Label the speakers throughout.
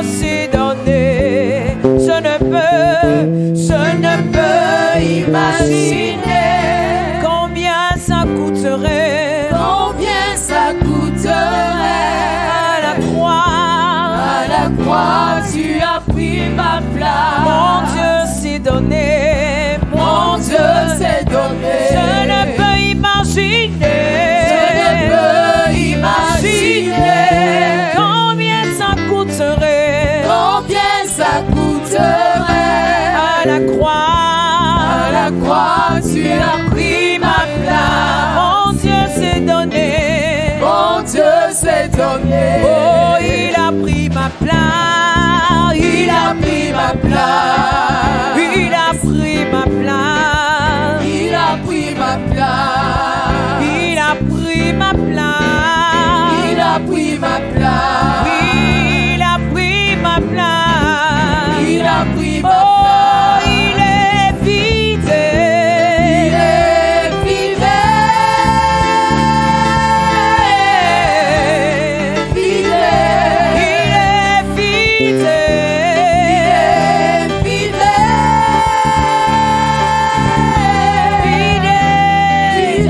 Speaker 1: s'est donné. Je ne peux imaginer combien ça coûterait.
Speaker 2: Combien ça coûterait.
Speaker 1: À la croix,
Speaker 2: tu as pris ma place.
Speaker 1: Mon Dieu s'est donné.
Speaker 2: Mon Dieu s'est donné.
Speaker 1: Je ne peux imaginer. Combien ça coûterait.
Speaker 2: Combien ça coûterait.
Speaker 1: À la croix,
Speaker 2: tu as pris ma place.
Speaker 1: Mon Dieu s'est donné.
Speaker 2: Mon Dieu s'est donné.
Speaker 1: Oh, il a pris ma place.
Speaker 2: Il a pris ma place.
Speaker 1: Il a pris ma place.
Speaker 2: Il a pris ma place.
Speaker 1: Il a pris ma place.
Speaker 2: Il a pris ma place.
Speaker 1: Il a pris ma place.
Speaker 2: Il a pris ma place.
Speaker 1: Oh, il est fidèle.
Speaker 2: Il est fidèle. Fidèle.
Speaker 1: Il est fidèle.
Speaker 2: Fidèle.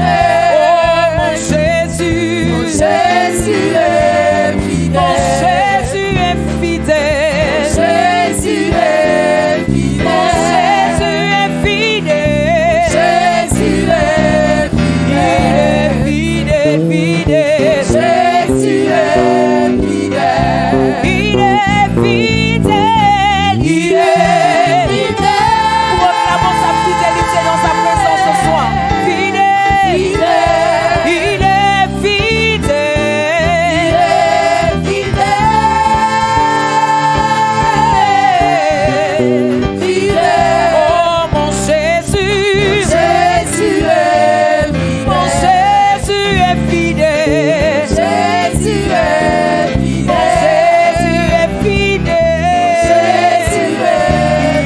Speaker 1: Oh, mon Jésus.
Speaker 2: Mon Jésus est fidèle.
Speaker 1: Jésus est fidèle.
Speaker 2: Jésus est fidèle.
Speaker 1: Jésus est fidèle.
Speaker 2: Jésus est
Speaker 1: fidèle. Fidèle.
Speaker 2: Jésus est fidèle.
Speaker 1: Il est fidèle.
Speaker 2: Il est fidèle.
Speaker 1: Proclamons sa fidélité dans sa présence ce soir. Fidèle. Il est fidèle.
Speaker 2: Fidèle.
Speaker 1: Oh mon Jésus.
Speaker 2: Jésus est fidèle.
Speaker 1: Mon Jésus est fidèle.
Speaker 2: Jésus est fidèle.
Speaker 1: Mon Jésus est fidèle.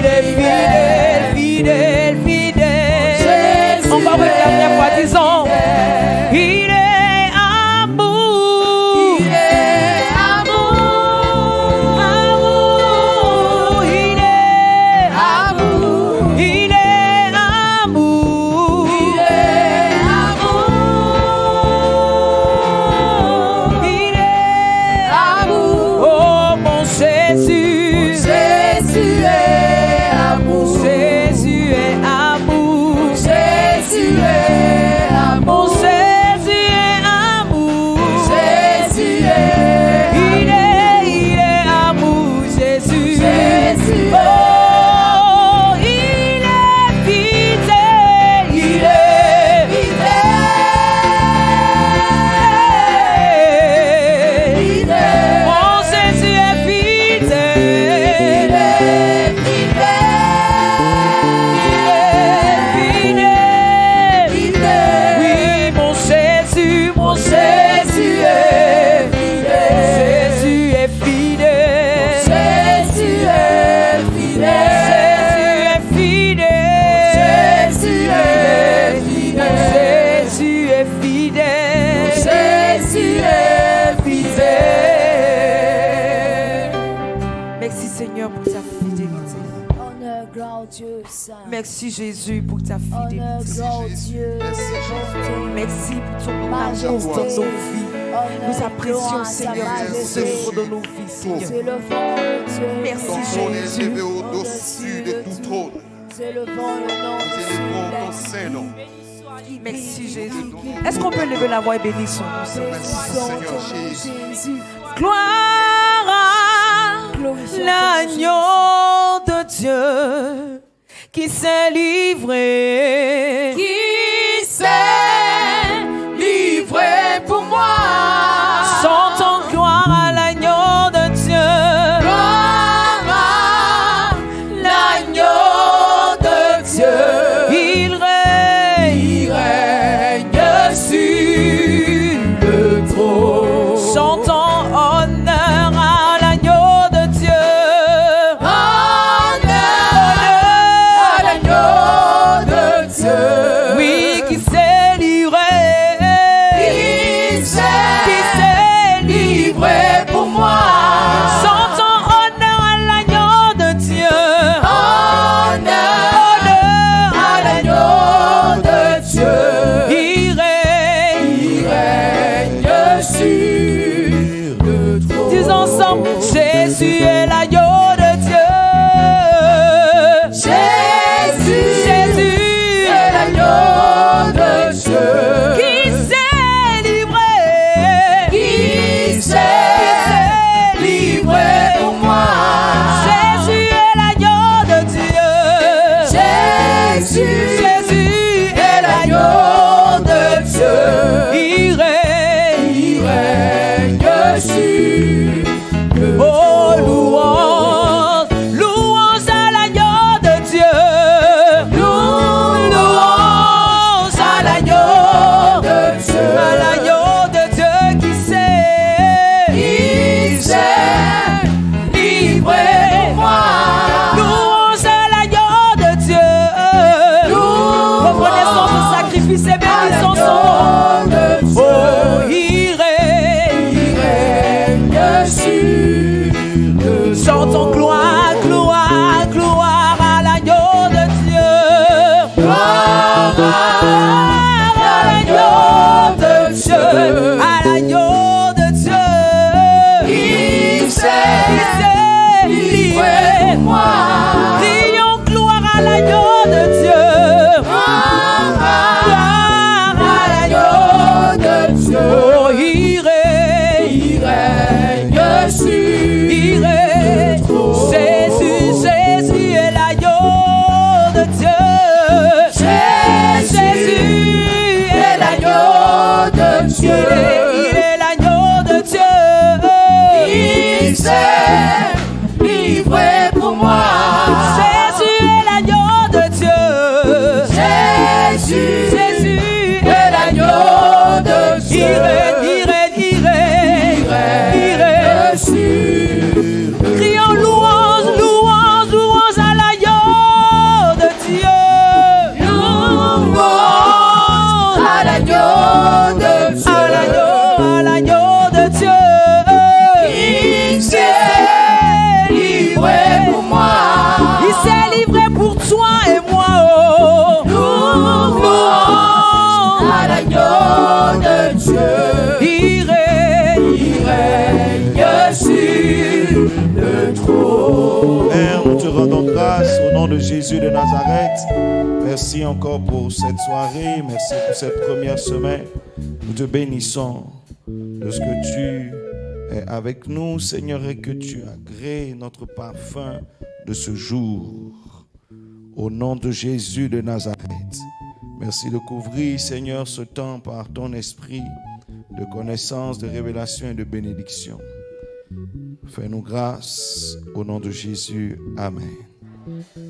Speaker 2: Jésus est
Speaker 1: fidèle, fidèle.
Speaker 2: Jésus
Speaker 1: On va avec la première fois, disons.
Speaker 2: fidèle.
Speaker 1: Il est amour.
Speaker 2: Il est amour.
Speaker 1: Amour. Il est
Speaker 2: Amour.
Speaker 1: Il est amour.
Speaker 2: Il est amour.
Speaker 1: Il est
Speaker 2: Amour.
Speaker 1: Oh mon Jésus.
Speaker 2: Jésus est amour.
Speaker 1: Jésus est amour.
Speaker 2: Jésus est amour.
Speaker 1: Mon Jésus est amour.
Speaker 2: Jésus est
Speaker 1: Il est amour, Jésus.
Speaker 2: Jésus
Speaker 1: Oh, il est fidèle. Il est fidèle.
Speaker 2: fidèle.
Speaker 1: Mon Jésus est fidèle. Fidèle. Oui, mon Jésus, mon Jésus est Jésus est fidèle.
Speaker 2: Jésus est fidèle.
Speaker 1: Jésus est fidèle.
Speaker 2: Jésus est fidèle.
Speaker 1: Jésus est fidèle.
Speaker 2: Jésus est fidèle.
Speaker 1: Merci Seigneur pour ta fidélité.
Speaker 3: Honneur, gloire au Dieu Saint.
Speaker 1: Merci Jésus pour ta
Speaker 3: Honneur,
Speaker 1: fidélité.
Speaker 3: gloire au Dieu.
Speaker 1: Merci pour ton
Speaker 3: Majesté.
Speaker 1: amour dans nos vies.
Speaker 3: Honneur,
Speaker 1: Nous apprécions
Speaker 3: gloire à sa
Speaker 1: Seigneur
Speaker 3: majesté.
Speaker 1: ce jour de nos vies Seigneur.
Speaker 3: C'est le vent, Dieu.
Speaker 1: Merci,
Speaker 4: Ton trône est
Speaker 1: Jésus.
Speaker 4: élevé au-dessus de tout trône.
Speaker 3: C'est le vent, le nom
Speaker 4: Nous
Speaker 3: de
Speaker 4: élevons ton
Speaker 3: Dieu.
Speaker 4: Saint-Nom.
Speaker 1: Merci Jésus. Est-ce qu'on peut lever la voix et bénir son nom Seigneur?
Speaker 4: Merci Seigneur Jésus.
Speaker 3: Jésus.
Speaker 1: Gloire à
Speaker 3: Glorifions
Speaker 1: l'agneau de Dieu qui s'est livré.
Speaker 2: Qui s'est livré pour moi.
Speaker 1: Chantons gloire à l'agneau de Dieu.
Speaker 2: Gloire à l'agneau de Dieu.
Speaker 1: Il règne.
Speaker 2: Il règne sur le trône.
Speaker 1: Chantons honneur à l'agneau de Dieu.
Speaker 2: Honneur à l'agneau de Dieu.
Speaker 1: ensemble. Jésus est l'agneau de Dieu. Jésus est l'agneau de Dieu. Qui s'est livré
Speaker 2: pour moi.
Speaker 1: Jésus est l'agneau de Dieu. Jésus est l'agneau de Dieu. Il règne sur le trône. Oh, louange, louange à l'agneau de Dieu. Louange à l'agneau de Dieu. À l'agneau de Dieu qui s'est livré pour moi. Louange à l'agneau de Dieu. Reconnaissons ce sacrifice et bénissons son nom. Oh, il règne sur le trône. Chantons gloire, gloire, gloire à l'agneau de Dieu. Gloire à l'agneau de Dieu. À l'agneau de Dieu. Il s'est livré pour moi. Crions gloire à l'agneau de Dieu. Gloire à l'agneau de Dieu. Oh, il règne sur le trône. Jésus est l'agneau de Dieu. Jésus est l'agneau de Dieu. Il est l'agneau de Dieu. Il s'est livré pour moi. Jésus est l'agneau de Dieu. Jésus est l'agneau de Dieu. Il règne sur. Crions louange, louange, louange à l'agneau de Dieu. Louange à l'agneau de Dieu. À l'agneau de Dieu. Il s'est livré pour moi. Il s'est livré pour toi et moi. Oh, louange à l'agneau de Dieu. Il règne sur le trône.
Speaker 4: Père, nous te rendons grâce au nom de Jésus de Nazareth. Merci encore pour cette soirée. Merci pour cette première semaine. Nous te bénissons de ce que tu es avec nous, Seigneur, et que tu agrées notre parfum de ce jour. Au nom de Jésus de Nazareth. Merci de couvrir, Seigneur, ce temps par ton esprit de connaissance, de révélation et de bénédiction. Fais-nous grâce au nom de Jésus. Amen.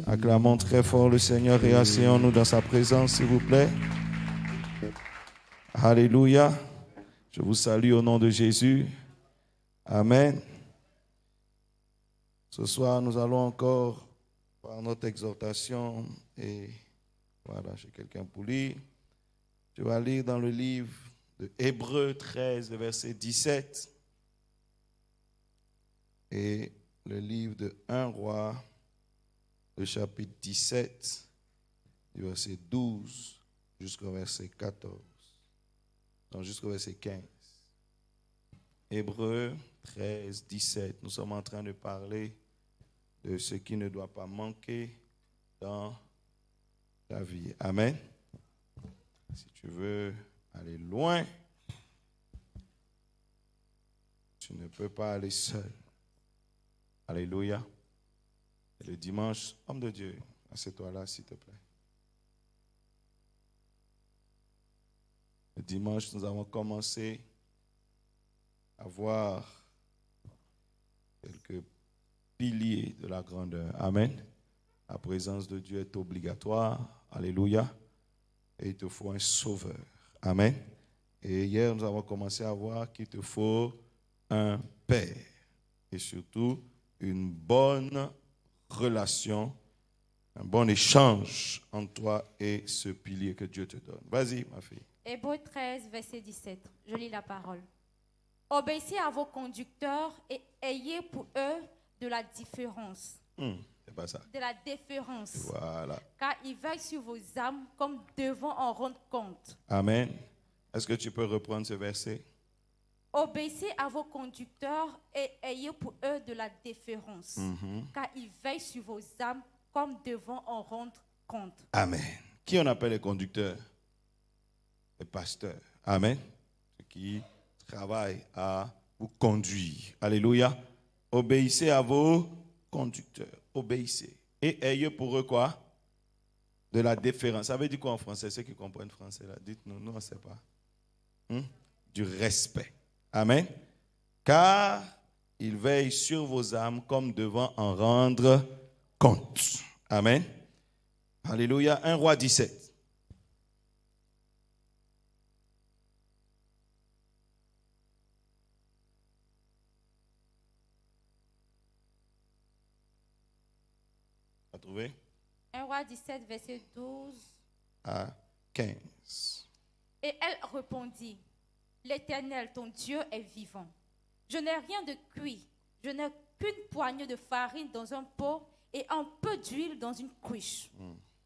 Speaker 4: Acclamons très fort le Seigneur et asseyons-nous dans sa présence, s'il vous plaît. Alléluia. Je vous salue au nom de Jésus. Amen. Ce soir, nous allons encore, par notre exhortation, et voilà, j'ai quelqu'un pour lire. Je vais lire dans le livre de Hébreux 13, le verset 17. Et le livre de 1 Roi, le chapitre 17, du verset 12 jusqu'au verset 14. Non, jusqu'au verset 15. Hébreux 13, 17. Nous sommes en train de parler de ce qui ne doit pas manquer dans ta vie. Amen. Si tu veux aller loin, tu ne peux pas aller seul. Alléluia. Et le dimanche, homme de Dieu, assieds-toi là, s'il te plaît. Le dimanche, nous avons commencé à voir quelques piliers de la grandeur. Amen. La présence de Dieu est obligatoire. Alléluia. Et il te faut un sauveur. Amen. Et hier, nous avons commencé à voir qu'il te faut un père. Et surtout, une bonne relation, un bon échange entre toi et ce pilier que Dieu te donne. Vas-y, ma fille.
Speaker 5: Hébreux 13, verset 17. Je lis la parole. Obéissez à vos conducteurs et ayez pour eux de la différence.
Speaker 4: C'est pas ça.
Speaker 5: De la déférence.
Speaker 4: Voilà.
Speaker 5: Car ils veillent sur vos âmes comme devant en rendre compte.
Speaker 4: Amen. Est-ce que tu peux reprendre ce verset?
Speaker 5: Obéissez à vos conducteurs et ayez pour eux de la déférence, car ils veillent sur vos âmes comme devant en rendre compte.
Speaker 4: Amen. Qui on appelle les conducteurs? Les pasteurs. Amen. Ceux qui travaillent à vous conduire. Alléluia. Obéissez à vos conducteurs. Obéissez. Et ayez pour eux quoi? De la déférence. Ça veut dire quoi en français? Ceux qui comprennent français, là, dites-nous. Nous, on ne sait pas. Du respect. Amen. Car il veille sur vos âmes comme devant en rendre compte. Amen. Alléluia. 1 Roi 17. Trouvé?
Speaker 5: 1 Roi 17, verset 12
Speaker 4: à 15.
Speaker 5: Et elle répondit, l'Éternel, ton Dieu, est vivant. Je n'ai rien de cuit. Je n'ai qu'une poignée de farine dans un pot et un peu d'huile dans une cruche.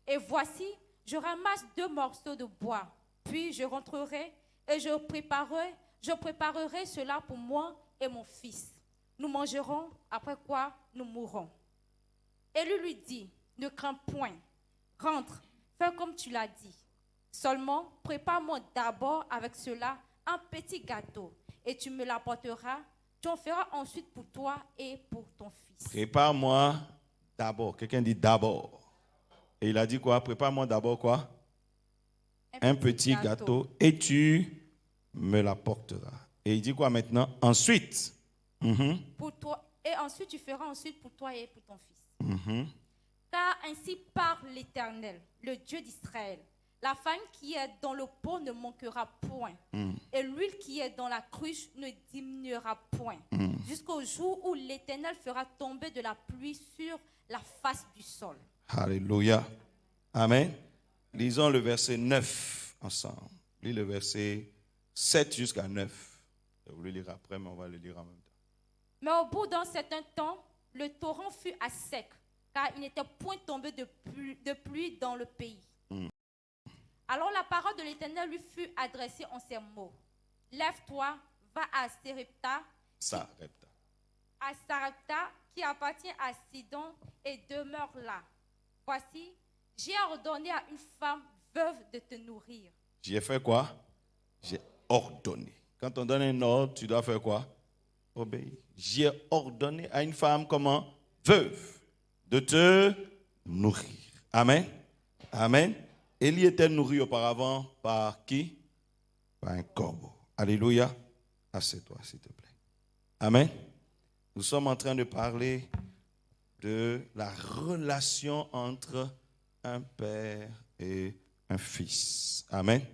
Speaker 5: Et voici, je ramasse 2 morceaux de bois. Puis je rentrerai et je préparerai cela pour moi et mon fils. Nous mangerons, après quoi nous mourrons. Élie lui dit, ne crains point, rentre, fais comme tu l'as dit. Seulement, prépare-moi d'abord avec cela un petit gâteau et tu me l'apporteras. Tu en feras ensuite pour toi et pour ton fils.
Speaker 4: Prépare-moi d'abord. Quelqu'un dit d'abord. Et il a dit quoi? Prépare-moi d'abord quoi? Un petit gâteau et tu me l'apporteras. Et il dit quoi maintenant? Ensuite.
Speaker 5: Pour toi, et ensuite tu feras ensuite pour toi et pour ton fils. Car ainsi parle l'Éternel, le Dieu d'Israël. La farine qui est dans le pot ne manquera point, et l'huile qui est dans la cruche ne diminuera point, jusqu'au jour où l'Éternel fera tomber de la pluie sur la face du sol.
Speaker 4: Alléluia. Amen. Lisons le verset 9 ensemble. Lis le verset 7 jusqu'à 9. Je vais le lire après, mais on va le lire en même temps.
Speaker 5: Mais au bout d'un certain temps, le torrent fut à sec, car il n'était point tombé de pluie dans le pays. Alors la parole de l'Éternel lui fut adressée en ces mots. Lève-toi, va à Sarepta, qui appartient à Sidon, et demeure là. Voici, j'ai ordonné à une femme veuve de te nourrir.
Speaker 4: J'ai fait quoi? J'ai ordonné. Quand on donne un ordre, tu dois faire quoi? Obéir. J'ai ordonné à une femme comment? Veuve de te nourrir. Amen. Amen. Élie était nourri auparavant par qui? Par un corbeau. Alléluia. Assieds-toi, s'il te plaît. Amen. Nous sommes en train de parler de la relation entre un père et un fils. Amen.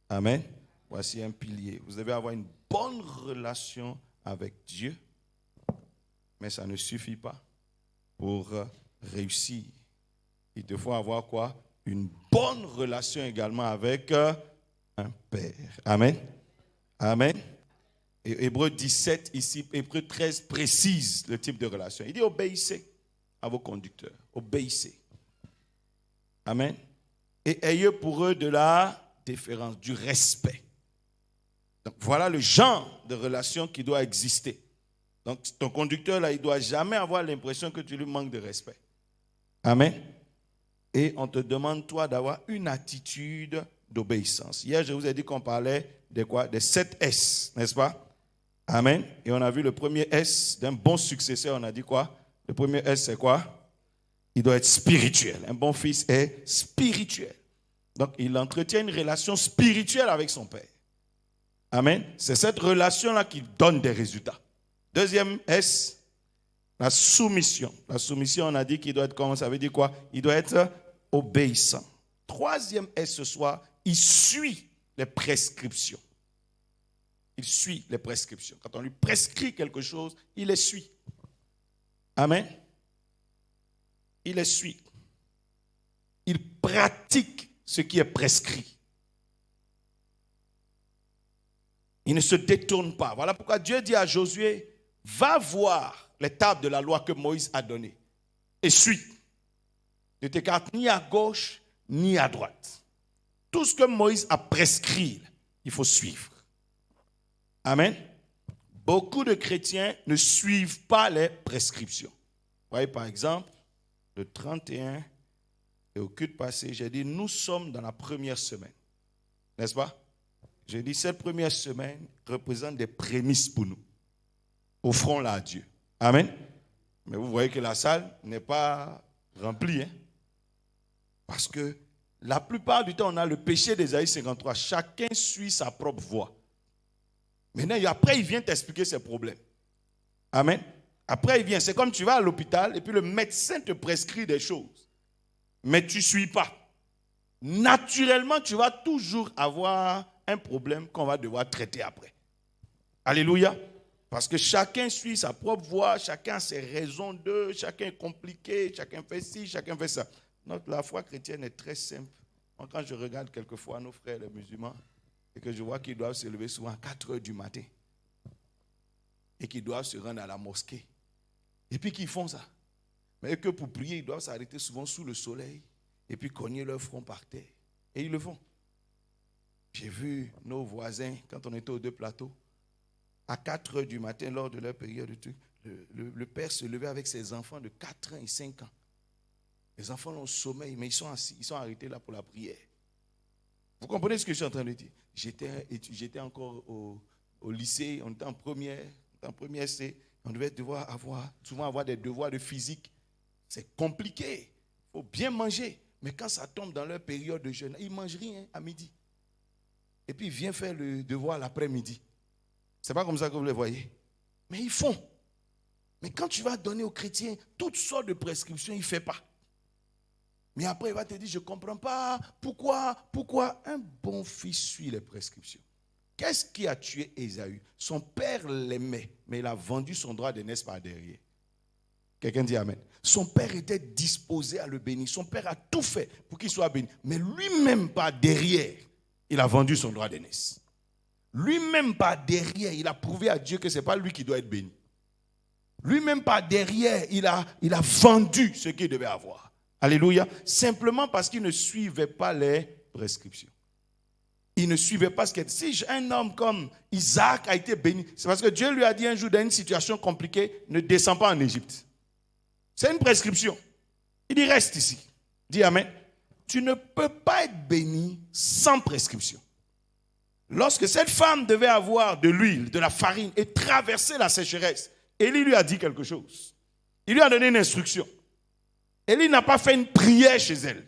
Speaker 4: Amen. Voici un pilier. Vous devez avoir une bonne relation avec Dieu, mais ça ne suffit pas pour réussir. Il te faut avoir quoi? Une bonne relation également avec un père. Amen. Amen. Et Hébreux 17 ici, Hébreux 13 précise le type de relation. Il dit obéissez à vos conducteurs. Obéissez. Amen. Et ayez pour eux de la déférence, du respect. Donc voilà le genre de relation qui doit exister. Donc ton conducteur là, il ne doit jamais avoir l'impression que tu lui manques de respect. Amen. Et on te demande toi d'avoir une attitude d'obéissance. Hier, je vous ai dit qu'on parlait de quoi? Des 7 S, n'est-ce pas? Amen. Et on a vu le premier S d'un bon successeur. On a dit quoi? Le premier S, c'est quoi? Il doit être spirituel. Un bon fils est spirituel. Donc, il entretient une relation spirituelle avec son père. Amen. C'est cette relation-là qui donne des résultats. Deuxième S, la soumission. La soumission, on a dit qu'il doit être comment? Ça veut dire quoi? Il doit être obéissant. Troisième S ce soir, il suit les prescriptions. Il suit les prescriptions. Quand on lui prescrit quelque chose, il les suit. Amen. Il les suit. Il pratique ce qui est prescrit. Il ne se détourne pas. Voilà pourquoi Dieu dit à Josué, va voir les tables de la loi que Moïse a données et suis. Ne t'écarte ni à gauche ni à droite. Tout ce que Moïse a prescrit, il faut suivre. Amen. beaucoup de chrétiens ne suivent pas les prescriptions. Vous voyez, par exemple, le 31 et au culte passé, j'ai dit, nous sommes dans la première semaine. N'est-ce pas? J'ai dit, cette première semaine représente des prémices pour nous. Offrons-la à Dieu. Amen. Mais vous voyez que la salle n'est pas remplie. Parce que la plupart du temps, on a le péché d'Ésaïe 53. Chacun suit sa propre voie. Maintenant, après, il vient t'expliquer ses problèmes. Amen. Après, il vient. C'est comme tu vas à l'hôpital et puis le médecin te prescrit des choses. Mais tu ne suis pas. Naturellement, tu vas toujours avoir un problème qu'on va devoir traiter après. Alléluia. Parce que chacun suit sa propre voie, chacun a ses raisons d'eux, chacun est compliqué, chacun fait ci, chacun fait ça. La foi chrétienne est très simple. Quand je regarde quelquefois nos frères les musulmans et que je vois qu'ils doivent se lever souvent à 4 heures du matin et qu'ils doivent se rendre à la mosquée et puis qu'ils font ça. Mais que pour prier, ils doivent s'arrêter souvent sous le soleil et puis cogner leur front par terre. Et ils le font. J'ai vu nos voisins, quand on était aux 2 plateaux, à 4 heures du matin, lors de leur période de truc, le père se levait avec ses enfants de 4 ans et 5 ans. Les enfants ont sommeil, mais ils sont assis, ils sont arrêtés là pour la prière. Vous comprenez ce que je suis en train de dire? J'étais encore au lycée, on était en première C, on devait souvent avoir des devoirs de physique. C'est compliqué, il faut bien manger. Mais quand ça tombe dans leur période de jeûne, ils ne mangent rien à midi. Et puis ils viennent faire le devoir l'après-midi. Ce n'est pas comme ça que vous les voyez. Mais ils font. Mais quand tu vas donner aux chrétiens toutes sortes de prescriptions, il ne fait pas. Mais après, il va te dire, je ne comprends pas. Pourquoi un bon fils suit les prescriptions? Qu'est-ce qui a tué Ésaü? Son père l'aimait, mais il a vendu son droit d'aînesse par derrière. Quelqu'un dit amen. Son père était disposé à le bénir. Son père a tout fait pour qu'il soit béni. Mais lui-même, par derrière, il a vendu son droit d'aînesse. Lui-même, par derrière, il a prouvé à Dieu que ce n'est pas lui qui doit être béni. Lui-même, par derrière, il a vendu ce qu'il devait avoir. Alléluia. Simplement parce qu'il ne suivait pas les prescriptions. Il ne suivait pas ce qu'il dit. Si un homme comme Isaac a été béni, c'est parce que Dieu lui a dit un jour dans une situation compliquée, ne descends pas en Égypte. C'est une prescription. Il dit reste ici. Dis amen. Tu ne peux pas être béni sans prescription. Lorsque cette femme devait avoir de l'huile, de la farine et traverser la sécheresse, Élie lui a dit quelque chose. Il lui a donné une instruction. Élie n'a pas fait une prière chez elle.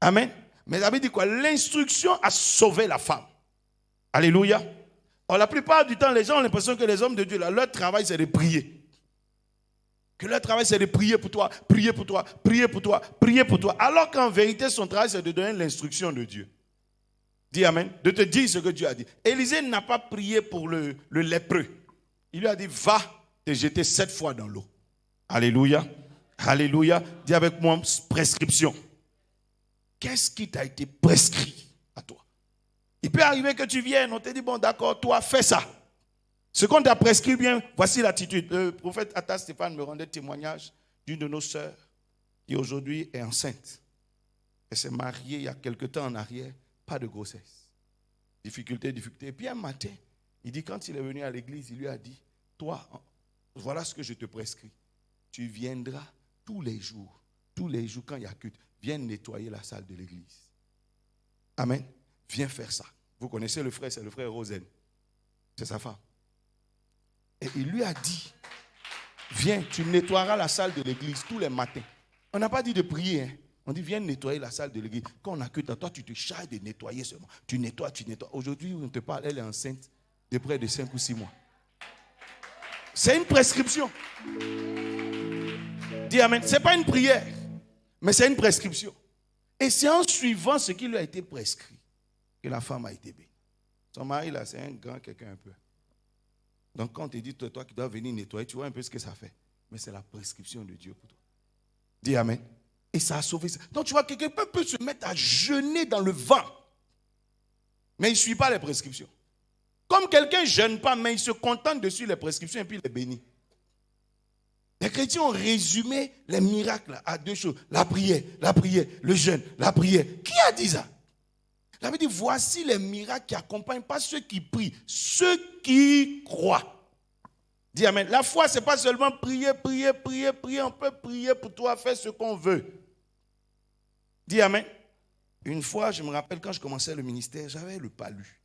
Speaker 4: Amen. Mais il avait dit quoi? L'instruction a sauvé la femme. Alléluia. Or, la plupart du temps, les gens ont l'impression que les hommes de Dieu, leur travail, c'est de prier. Que leur travail, c'est de prier pour toi, prier pour toi, prier pour toi, prier pour toi. Alors qu'en vérité, son travail, c'est de donner l'instruction de Dieu. Dis amen. De te dire ce que Dieu a dit. Élisée n'a pas prié pour le lépreux. Il lui a dit, va te jeter 7 fois dans l'eau. Alléluia. Alléluia. Dis avec moi, prescription. Qu'est-ce qui t'a été prescrit à toi? Il peut arriver que tu viennes, on te dit, bon d'accord, toi fais ça. Ce qu'on t'a prescrit bien, voici l'attitude. Le prophète Atta Stéphane me rendait témoignage d'une de nos sœurs qui aujourd'hui est enceinte. Elle s'est mariée il y a quelque temps en arrière, pas de grossesse. Difficulté. Et puis un matin, il dit, quand il est venu à l'église, il lui a dit, toi, voilà ce que je te prescris. Tu viendras tous les jours quand il y a culte, viens nettoyer la salle de l'église. Amen. Viens faire ça. Vous connaissez le frère, c'est le frère Rosen. C'est sa femme. Et il lui a dit, viens, tu nettoieras la salle de l'église tous les matins. On n'a pas dit de prier, hein. On dit, viens nettoyer la salle de l'église. Quand on a culte, toi, tu te charges de nettoyer seulement. Tu nettoies. Aujourd'hui, on te parle, elle est enceinte de près de 5 ou 6 mois. C'est une prescription. Dis amen. Ce n'est pas une prière, mais c'est une prescription. Et c'est en suivant ce qui lui a été prescrit que la femme a été bénie. Son mari, là, c'est un grand quelqu'un un peu. Donc, quand on te dit, toi qui dois venir nettoyer, tu vois un peu ce que ça fait. Mais c'est la prescription de Dieu pour toi. Dis amen. Et ça a sauvé ça. Donc, tu vois, quelqu'un peut se mettre à jeûner dans le vent. Mais il ne suit pas les prescriptions. Comme quelqu'un ne jeûne pas, mais il se contente de suivre les prescriptions et puis il est béni. Les chrétiens ont résumé les miracles à 2 choses. La prière, le jeûne, la prière. Qui a dit ça? J'avais dit, voici les miracles qui accompagnent pas ceux qui prient, ceux qui croient. Dis amen. La foi, ce n'est pas seulement prier. On peut prier pour toi, faire ce qu'on veut. Dis amen. Une fois, je me rappelle quand je commençais le ministère, j'avais le palu.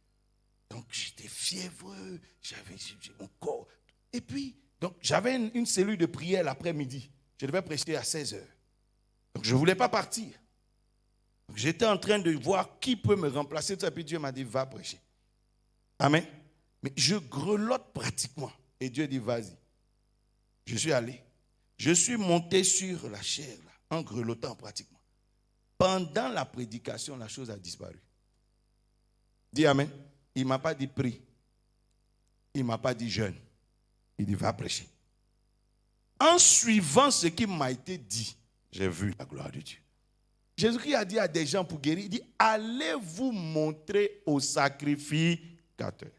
Speaker 4: Donc j'étais fiévreux, j'avais mon corps. Et puis, donc, j'avais une cellule de prière l'après-midi. Je devais prêcher à 16h. Donc je ne voulais pas partir. Donc, j'étais en train de voir qui peut me remplacer. Et puis Dieu m'a dit, va prêcher. Amen. Mais je grelotte pratiquement. Et Dieu dit, vas-y. Je suis allé. Je suis monté sur la chair, là, en grelottant pratiquement. Pendant la prédication, la chose a disparu. Dis amen. Il ne m'a pas dit prie. Il ne m'a pas dit jeûne. Il dit, va prêcher. En suivant ce qui m'a été dit, j'ai vu la gloire de Dieu. Jésus-Christ a dit à des gens pour guérir, il dit, allez vous montrer au sacrificateur.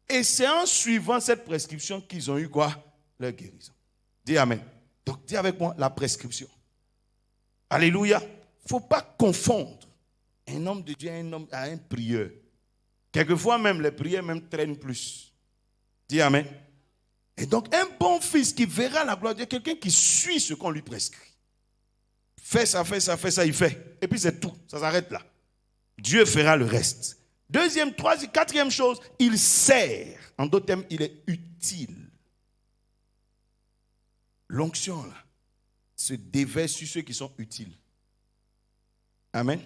Speaker 4: Et c'est en suivant cette prescription qu'ils ont eu quoi? Leur guérison. Dis amen. Donc dis avec moi la prescription. Alléluia. Il ne faut pas confondre un homme de Dieu à un prieur. Quelquefois même les prières même traînent plus. Dis amen. Et donc un bon fils qui verra la gloire de Dieu, quelqu'un qui suit ce qu'on lui prescrit. Fais ça, il fait. Et puis c'est tout, ça s'arrête là. Dieu fera le reste. Deuxième, troisième, quatrième chose, il sert. En d'autres termes, il est utile. L'onction là se déverse sur ceux qui sont utiles. Amen.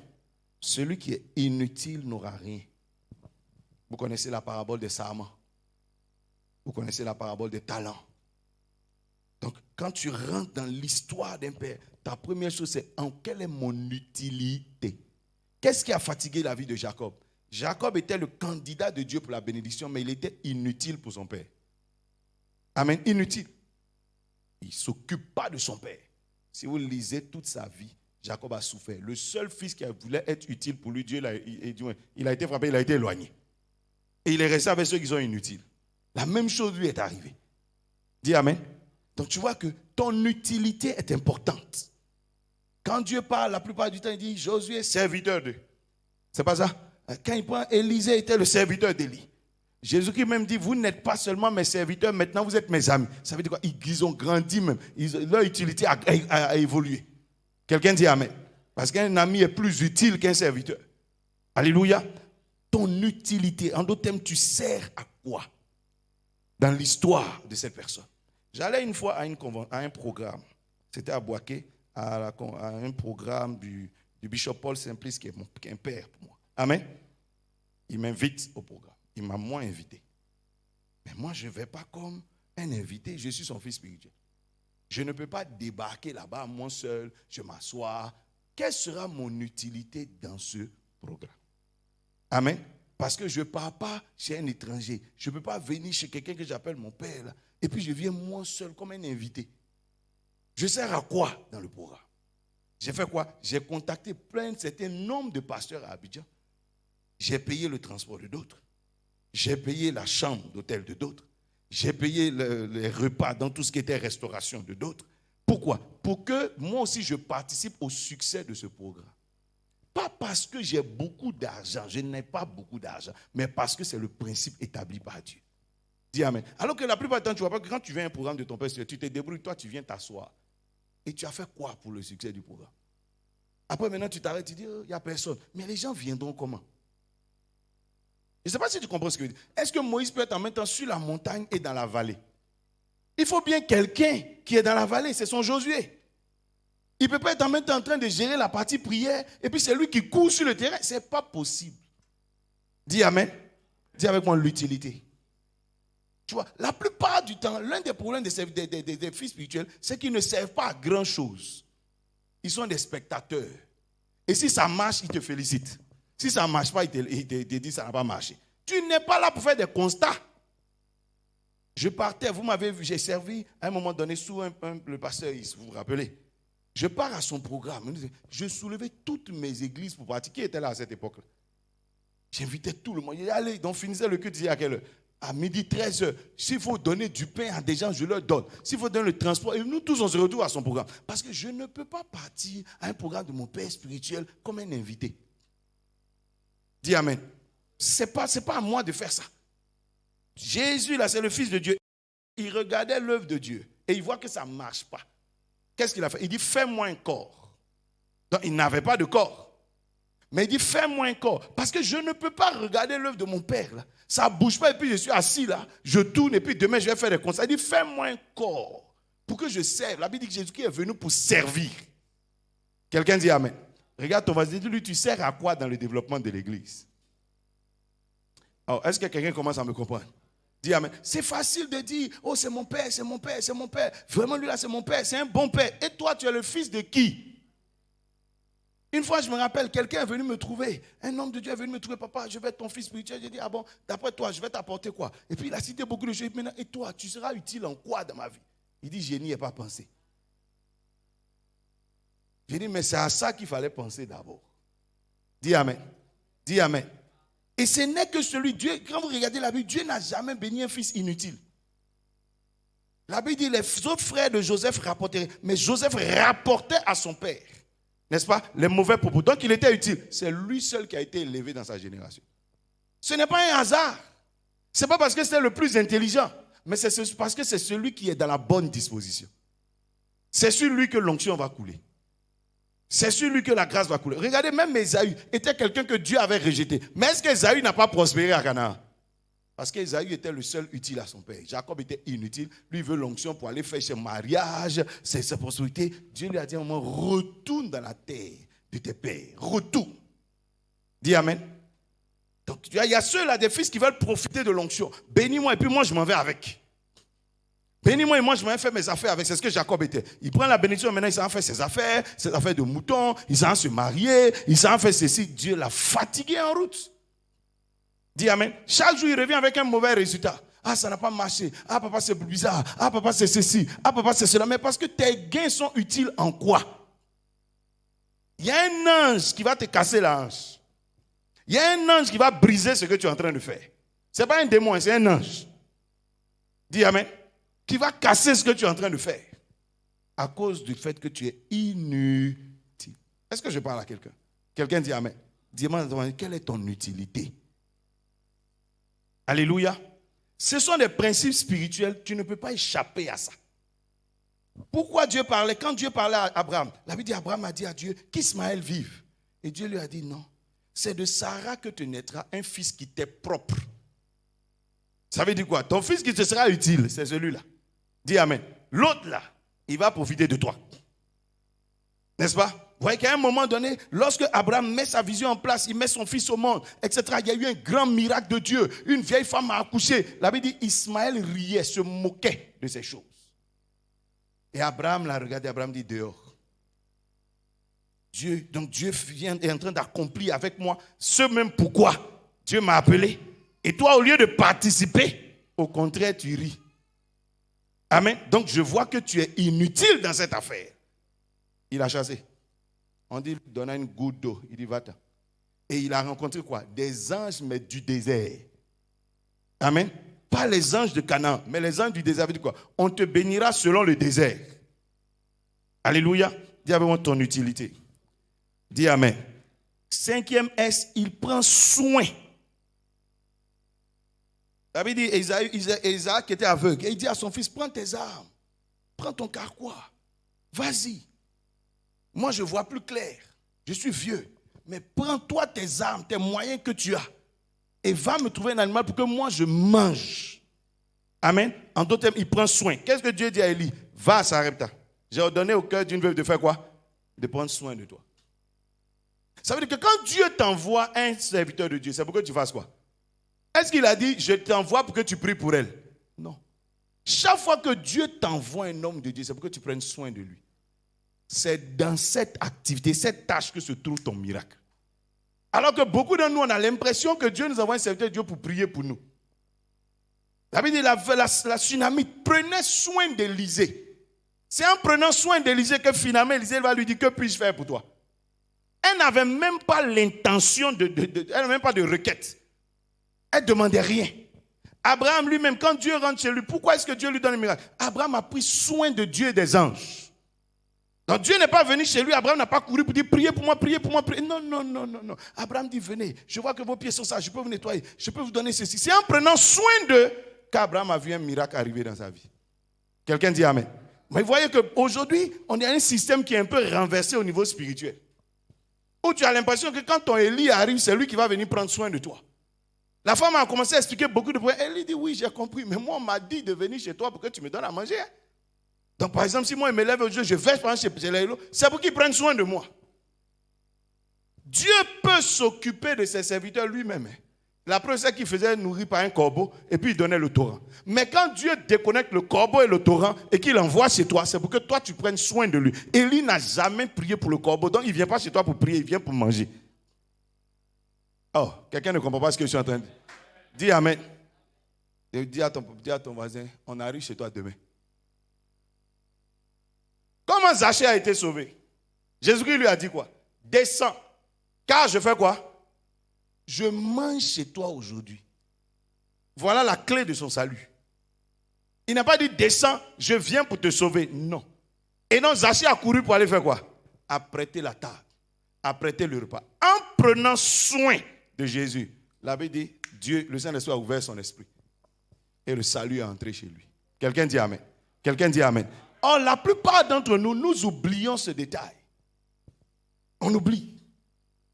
Speaker 4: Celui qui est inutile n'aura rien. Vous connaissez la parabole des sarments. Vous connaissez la parabole des talents. Donc, quand tu rentres dans l'histoire d'un père, ta première chose, c'est en quelle est mon utilité? Qu'est-ce qui a fatigué la vie de Jacob? Jacob était le candidat de Dieu pour la bénédiction, mais il était inutile pour son père. Amen, inutile. Il ne s'occupe pas de son père. Si vous lisez toute sa vie, Jacob a souffert. Le seul fils qui voulait être utile pour lui, Dieu, il a été frappé, il a été éloigné. Et il est resté avec ceux qui sont inutiles. La même chose lui est arrivée. Dis amen. Donc tu vois que ton utilité est importante. Quand Dieu parle, la plupart du temps, il dit Josué, serviteur d'eux. C'est pas ça? Quand il prend, Élisée était le serviteur d'Élie. Jésus-Christ même dit, vous n'êtes pas seulement mes serviteurs, maintenant vous êtes mes amis. Ça veut dire quoi? Ils ont grandi même. Leur utilité a évolué. Quelqu'un dit amen. Parce qu'un ami est plus utile qu'un serviteur. Alléluia. Ton utilité, en d'autres termes, tu sers à quoi? Dans l'histoire de cette personne. J'allais une fois à un programme. C'était à Boaké, à un programme du Bishop Paul Simplice, qui est un père pour moi. Amen. Il m'invite au programme. Il m'a moins invité. Mais moi, je ne vais pas comme un invité. Je suis son fils spirituel. Je ne peux pas débarquer là-bas, moi seul, je m'assois. Quelle sera mon utilité dans ce programme? Amen. Parce que je ne pars pas chez un étranger. Je ne peux pas venir chez quelqu'un que j'appelle mon père. Là, et puis je viens moi seul comme un invité. Je sers à quoi dans le programme? J'ai fait quoi? J'ai contacté un certain nombre de pasteurs à Abidjan. J'ai payé le transport de d'autres. J'ai payé la chambre d'hôtel de d'autres. J'ai payé les repas dans tout ce qui était restauration de d'autres. Pourquoi? Pour que moi aussi je participe au succès de ce programme. Pas parce que j'ai beaucoup d'argent, je n'ai pas beaucoup d'argent, mais parce que c'est le principe établi par Dieu. Dis amen. Alors que la plupart du temps, tu vois pas que quand tu viens à un programme de ton père, tu te débrouilles, toi tu viens t'asseoir. Et tu as fait quoi pour le succès du programme? Après maintenant tu t'arrêtes, tu dis, il n'y a personne. Mais les gens viendront comment? Je ne sais pas si tu comprends ce que je veux dire. Est-ce que Moïse peut être en même temps sur la montagne et dans la vallée? Il faut bien quelqu'un qui est dans la vallée, c'est son Josué. Il ne peut pas être en même temps en train de gérer la partie prière et puis c'est lui qui court sur le terrain. Ce n'est pas possible. Dis amen. Dis avec moi l'utilité. Tu vois, la plupart du temps, l'un des problèmes des fils spirituels, c'est qu'ils ne servent pas à grand-chose. Ils sont des spectateurs. Et si ça marche, ils te félicitent. Si ça ne marche pas, il te dit que ça n'a pas marché. Tu n'es pas là pour faire des constats. Je partais, vous m'avez vu, j'ai servi à un moment donné sous le pasteur, vous vous rappelez. Je pars à son programme. Je soulevais toutes mes églises pour pratiquer. Qui était là à cette époque-là? J'invitais tout le monde. Allez, donc finissait le culte à quelle heure? À midi 13h. S'il faut donner du pain à des gens, je leur donne. S'il faut donner le transport, et nous tous on se retrouve à son programme. Parce que je ne peux pas partir à un programme de mon père spirituel comme un invité. Dis amen. C'est pas à moi de faire ça. Jésus, là, c'est le Fils de Dieu. Il regardait l'œuvre de Dieu et il voit que ça ne marche pas. Qu'est-ce qu'il a fait? Il dit, fais-moi un corps. Donc, il n'avait pas de corps. Mais il dit, fais-moi un corps. Parce que je ne peux pas regarder l'œuvre de mon Père. Là. Ça ne bouge pas et puis je suis assis là. Je tourne et puis demain, je vais faire des conseils. Il dit, fais-moi un corps pour que je serve. La Bible dit que Jésus-Christ est venu pour servir. Quelqu'un dit amen. Regarde ton voisin, dis-lui, tu sers à quoi dans le développement de l'église? Alors, est-ce que quelqu'un commence à me comprendre? Dis amen. C'est facile de dire, oh c'est mon père, c'est mon père, c'est mon père. Vraiment lui là c'est mon père, c'est un bon père. Et toi tu es le fils de qui? Une fois je me rappelle, quelqu'un est venu me trouver. Un homme de Dieu est venu me trouver, papa, je vais être ton fils spirituel. J'ai dit, ah bon, d'après toi, je vais t'apporter quoi? Et puis il a cité beaucoup de choses. Maintenant, et toi, tu seras utile en quoi dans ma vie? Il dit, je n'y ai pas pensé. J'ai dit, mais c'est à ça qu'il fallait penser d'abord. Dis amen. Dis amen. Et ce n'est que celui, Dieu, quand vous regardez la Bible, Dieu n'a jamais béni un fils inutile. La Bible dit, les autres frères de Joseph rapportaient, mais Joseph rapportait à son père, n'est-ce pas, les mauvais propos. Donc il était utile. C'est lui seul qui a été élevé dans sa génération. Ce n'est pas un hasard. Ce n'est pas parce que c'est le plus intelligent, mais c'est parce que c'est celui qui est dans la bonne disposition. C'est sur lui que l'onction va couler. C'est sur lui que la grâce va couler. Regardez, même Ésaü était quelqu'un que Dieu avait rejeté. Mais est-ce qu'Ésaü n'a pas prospéré à Canaan? Parce qu'Ésaü était le seul utile à son père. Jacob était inutile. Lui, il veut l'onction pour aller faire ses mariages, ses prospérités. Dieu lui a dit à un moment, retourne dans la terre de tes pères. Retourne. Dis amen. Donc, il y a ceux-là, des fils qui veulent profiter de l'onction. Bénis-moi et puis moi, je m'en vais avec. Bénis-moi et moi je vais faire mes affaires avec. C'est ce que Jacob était. Il prend la bénédiction, maintenant il s'en fait ses affaires de moutons, il s'en se marier, il s'en fait ceci. Dieu l'a fatigué en route. Dis amen. Chaque jour il revient avec un mauvais résultat. Ah, ça n'a pas marché. Ah, papa, c'est bizarre. Ah, papa, c'est ceci. Ah, papa, c'est cela. Mais parce que tes gains sont utiles en quoi? Il y a un ange qui va te casser la hanche. Il y a un ange qui va briser ce que tu es en train de faire. Ce n'est pas un démon, c'est un ange. Dis amen. Qui va casser ce que tu es en train de faire à cause du fait que tu es inutile. Est-ce que je parle à quelqu'un? Quelqu'un dit amen. Dis-moi, quelle est ton utilité? Alléluia. Ce sont des principes spirituels, tu ne peux pas échapper à ça. Pourquoi Dieu parlait? Quand Dieu parlait à Abraham, la Bible dit, Abraham a dit à Dieu, qu'Ismaël vive. Et Dieu lui a dit, non, c'est de Sarah que te naîtra un fils qui t'est propre. Ça veut dire quoi? Ton fils qui te sera utile, c'est celui-là. Dis amen. L'autre là, il va profiter de toi. N'est-ce pas? Vous voyez qu'à un moment donné, lorsque Abraham met sa vision en place, il met son fils au monde, etc., il y a eu un grand miracle de Dieu. Une vieille femme a accouché. La Bible dit, Ismaël riait, se moquait de ces choses. Et Abraham l'a regardé, Abraham dit, dehors. Dieu est en train d'accomplir avec moi ce même pourquoi Dieu m'a appelé. Et toi, au lieu de participer, au contraire, tu ris. Amen. Donc, je vois que tu es inutile dans cette affaire. Il a chassé. On dit, donne une goutte d'eau. Il dit, va-t'en. Et il a rencontré quoi? Des anges, mais du désert. Amen. Pas les anges de Canaan, mais les anges du désert. Dit quoi? On te bénira selon le désert. Alléluia. Dis avec moi ton utilité. Dis amen. 5e S, il prend soin. La Bible dit, Isaac était aveugle. Et il dit à son fils, prends tes armes. Prends ton carquois. Vas-y. Moi, je vois plus clair. Je suis vieux. Mais prends-toi tes armes, tes moyens que tu as. Et va me trouver un animal pour que moi, je mange. Amen. En d'autres termes, il prend soin. Qu'est-ce que Dieu dit à Élie? Va à Sarepta. J'ai ordonné au cœur d'une veuve de faire quoi? De prendre soin de toi. Ça veut dire que quand Dieu t'envoie un serviteur de Dieu, c'est pour que tu fasses quoi? Est-ce qu'il a dit, je t'envoie pour que tu pries pour elle? Non. Chaque fois que Dieu t'envoie un homme de Dieu, c'est pour que tu prennes soin de lui. C'est dans cette activité, cette tâche que se trouve ton miracle. Alors que beaucoup de nous, on a l'impression que Dieu nous envoie un serviteur de Dieu pour prier pour nous. La Bible dit, la Sunamite prenait soin d'Élisée. C'est en prenant soin d'Élisée que finalement Élisée va lui dire, que puis-je faire pour toi? Elle n'avait même pas l'intention elle n'avait même pas de requête. Elle ne demandait rien. Abraham lui-même, quand Dieu rentre chez lui, pourquoi est-ce que Dieu lui donne le miracle? Abraham a pris soin de Dieu et des anges. Donc Dieu n'est pas venu chez lui, Abraham n'a pas couru pour dire priez pour moi, priez pour moi, priez. Non. Abraham dit venez, je vois que vos pieds sont sales, je peux vous nettoyer, je peux vous donner ceci. C'est en prenant soin d'eux qu'Abraham a vu un miracle arriver dans sa vie. Quelqu'un dit amen. Mais vous voyez qu'aujourd'hui, on a un système qui est un peu renversé au niveau spirituel. Où tu as l'impression que quand ton Élie arrive, c'est lui qui va venir prendre soin de toi. La femme a commencé à expliquer beaucoup de problèmes. Élie dit oui, j'ai compris, mais moi on m'a dit de venir chez toi pour que tu me donnes à manger. Donc, par exemple, si moi, je me lève aujourd'hui, je vais chez Lélo, c'est pour qu'ils prennent soin de moi. Dieu peut s'occuper de ses serviteurs lui-même. La preuve, c'est qu'il faisait nourrir par un corbeau et puis il donnait le torrent. Mais quand Dieu déconnecte le corbeau et le torrent et qu'il envoie chez toi, c'est pour que toi, tu prennes soin de lui. Élie n'a jamais prié pour le corbeau, donc il ne vient pas chez toi pour prier, il vient pour manger. Oh, quelqu'un ne comprend pas ce que je suis en train de dire. Dis amen. Dis à ton voisin, on arrive chez toi demain. Comment Zachée a été sauvé? Jésus-Christ lui a dit quoi? Descends, car je fais quoi? Je mange chez toi aujourd'hui. Voilà la clé de son salut. Il n'a pas dit descends, je viens pour te sauver. Non. Et donc Zachée a couru pour aller faire quoi? Apprêter la table, apprêter le repas. En prenant soin de Jésus, l'abbé dit, Dieu, le Saint-Esprit a ouvert son esprit. Et le salut est entré chez lui. Quelqu'un dit amen. Quelqu'un dit amen. Or, la plupart d'entre nous, nous oublions ce détail. On oublie.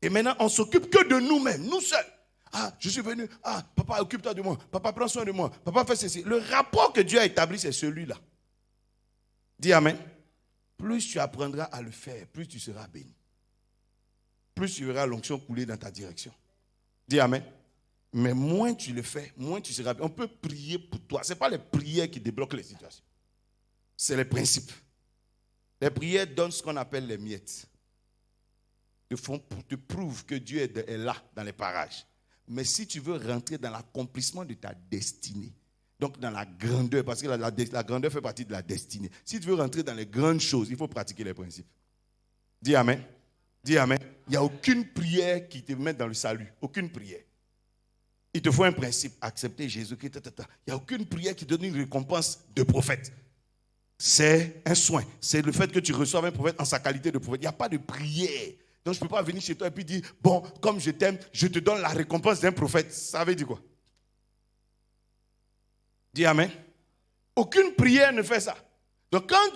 Speaker 4: Et maintenant, on ne s'occupe que de nous-mêmes, nous seuls. Ah, je suis venu. Ah, papa, occupe-toi de moi. Papa, prends soin de moi. Papa, fais ceci. Le rapport que Dieu a établi, c'est celui-là. Dis amen. Plus tu apprendras à le faire, plus tu seras béni. Plus tu verras l'onction couler dans ta direction. Dis amen. Mais moins tu le fais, moins tu seras béni. On peut prier pour toi. Ce n'est pas les prières qui débloquent les situations. C'est les principes. Les prières donnent ce qu'on appelle les miettes. Te prouvent que Dieu est là dans les parages. Mais si tu veux rentrer dans l'accomplissement de ta destinée, donc dans la grandeur, parce que la grandeur fait partie de la destinée. Si tu veux rentrer dans les grandes choses, il faut pratiquer les principes. Dis amen. Dis amen. Il n'y a aucune prière qui te mette dans le salut. Aucune prière. Il te faut un principe. Accepter Jésus-Christ. Il n'y a aucune prière qui donne une récompense de prophète. C'est un soin. C'est le fait que tu reçoives un prophète en sa qualité de prophète. Il n'y a pas de prière. Donc je ne peux pas venir chez toi et puis dire, bon, comme je t'aime, je te donne la récompense d'un prophète. Ça veut dire quoi? Dis amen. Aucune prière ne fait ça. Donc quand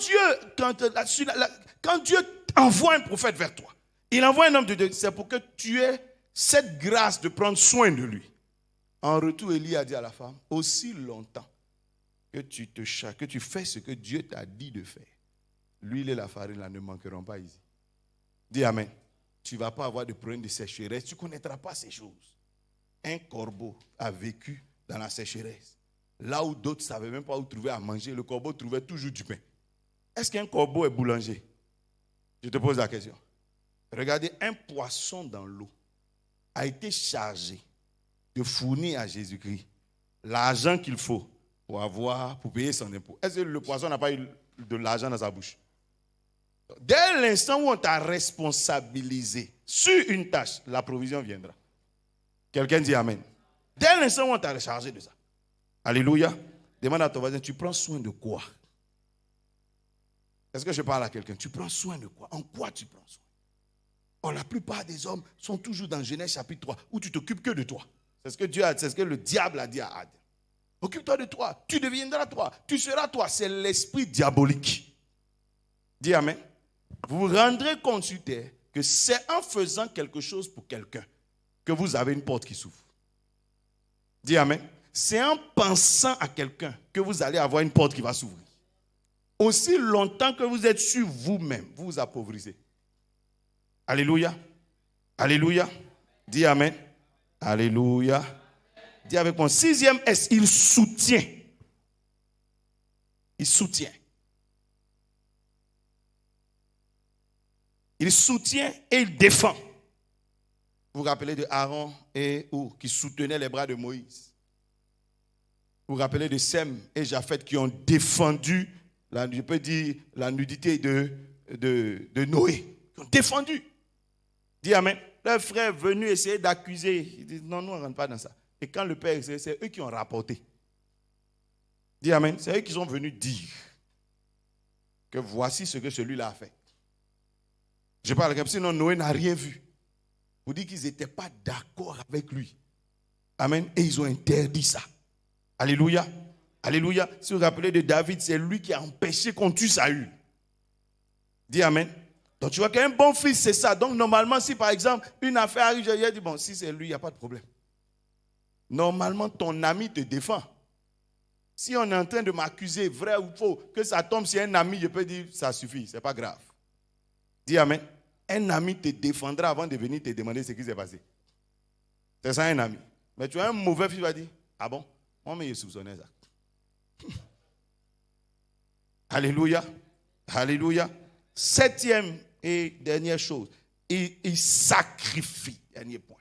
Speaker 4: Dieu envoie un prophète vers toi, il envoie un homme de Dieu, c'est pour que tu aies cette grâce de prendre soin de lui. En retour, Élie a dit à la femme, aussi longtemps que tu fais ce que Dieu t'a dit de faire, l'huile et la farine là, ne manqueront pas ici. Dis amen. Tu ne vas pas avoir de problème de sécheresse. Tu ne connaîtras pas ces choses. Un corbeau a vécu dans la sécheresse. Là où d'autres ne savaient même pas où trouver à manger, le corbeau trouvait toujours du pain. Est-ce qu'un corbeau est boulanger? Je te pose la question. Regardez, un poisson dans l'eau a été chargé de fournir à Jésus-Christ l'argent qu'il faut pour payer son impôt. Est-ce que le poisson n'a pas eu de l'argent dans sa bouche? Dès l'instant où on t'a responsabilisé sur une tâche, la provision viendra. Quelqu'un dit amen. Dès l'instant où on t'a rechargé de ça. Alléluia. Demande à ton voisin, tu prends soin de quoi? Est-ce que je parle à quelqu'un? Tu prends soin de quoi? En quoi tu prends soin? Or, la plupart des hommes sont toujours dans Genèse chapitre 3, où tu t'occupes que de toi. C'est ce que le diable a dit à Adam. Occupe-toi de toi, tu deviendras toi, tu seras toi. C'est l'esprit diabolique. Dis amen. Vous vous rendrez compte sur terre que c'est en faisant quelque chose pour quelqu'un que vous avez une porte qui s'ouvre. Dis amen. C'est en pensant à quelqu'un que vous allez avoir une porte qui va s'ouvrir. Aussi longtemps que vous êtes sur vous-même, vous vous appauvrissez. Alléluia. Alléluia. Dis amen. Alléluia. Dis avec moi. 6e S, il soutient. Il soutient. Il soutient et il défend. Vous vous rappelez de Aaron et Our qui soutenaient les bras de Moïse. Vous vous rappelez de Sem et Japheth qui ont défendu, je peux dire, la nudité de Noé. Qui ont défendu. Dis amen. Leur frère est venu essayer d'accuser. Il dit non, nous on ne rentre pas dans ça. Et quand le père, c'est eux qui ont rapporté. Dis amen. C'est eux qui sont venus dire que voici ce que celui-là a fait. Je parle comme sinon Noé n'a rien vu. Vous dites qu'ils n'étaient pas d'accord avec lui. Amen. Et ils ont interdit ça. Alléluia. Alléluia. Si vous vous rappelez de David, c'est lui qui a empêché qu'on tue Saül. Dis amen. Donc tu vois qu'un bon fils, c'est ça. Donc normalement, si par exemple, une affaire arrive, je dis, bon, si c'est lui, il n'y a pas de problème. Normalement, ton ami te défend. Si on est en train de m'accuser, vrai ou faux, que ça tombe sur un ami, je peux dire, ça suffit, ce n'est pas grave. Dis amen. Un ami te défendra avant de venir te demander ce qui s'est passé. C'est ça un ami. Mais tu as un mauvais fils qui va dire, ah bon, moi, mais je soupçonnais ça. Alléluia. Alléluia. 7e et dernière chose, il sacrifie. Dernier point.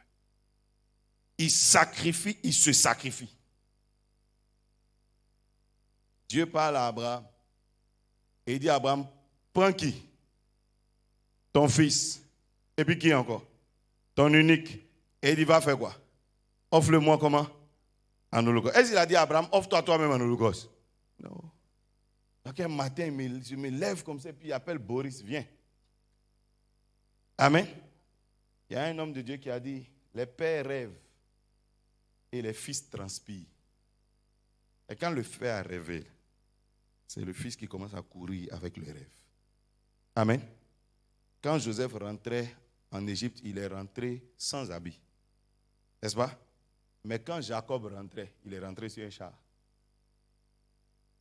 Speaker 4: Il sacrifie, il se sacrifie. Dieu parle à Abraham et il dit à Abraham, prends qui? Ton fils. Et puis qui encore? Ton unique. Et il dit, va faire quoi? Offre-le-moi comment? En holocauste. Est-ce qu'il a dit à Abraham, offre-toi toi-même en holocauste? Non. Donc un matin, je me lève comme ça, puis il appelle Boris, viens. Amen. Il y a un homme de Dieu qui a dit, les pères rêvent et les fils transpirent. Et quand le père a rêvé, c'est le fils qui commence à courir avec le rêve. Amen. Quand Joseph rentrait en Égypte, il est rentré sans habit. N'est-ce pas? Mais quand Jacob rentrait, il est rentré sur un char.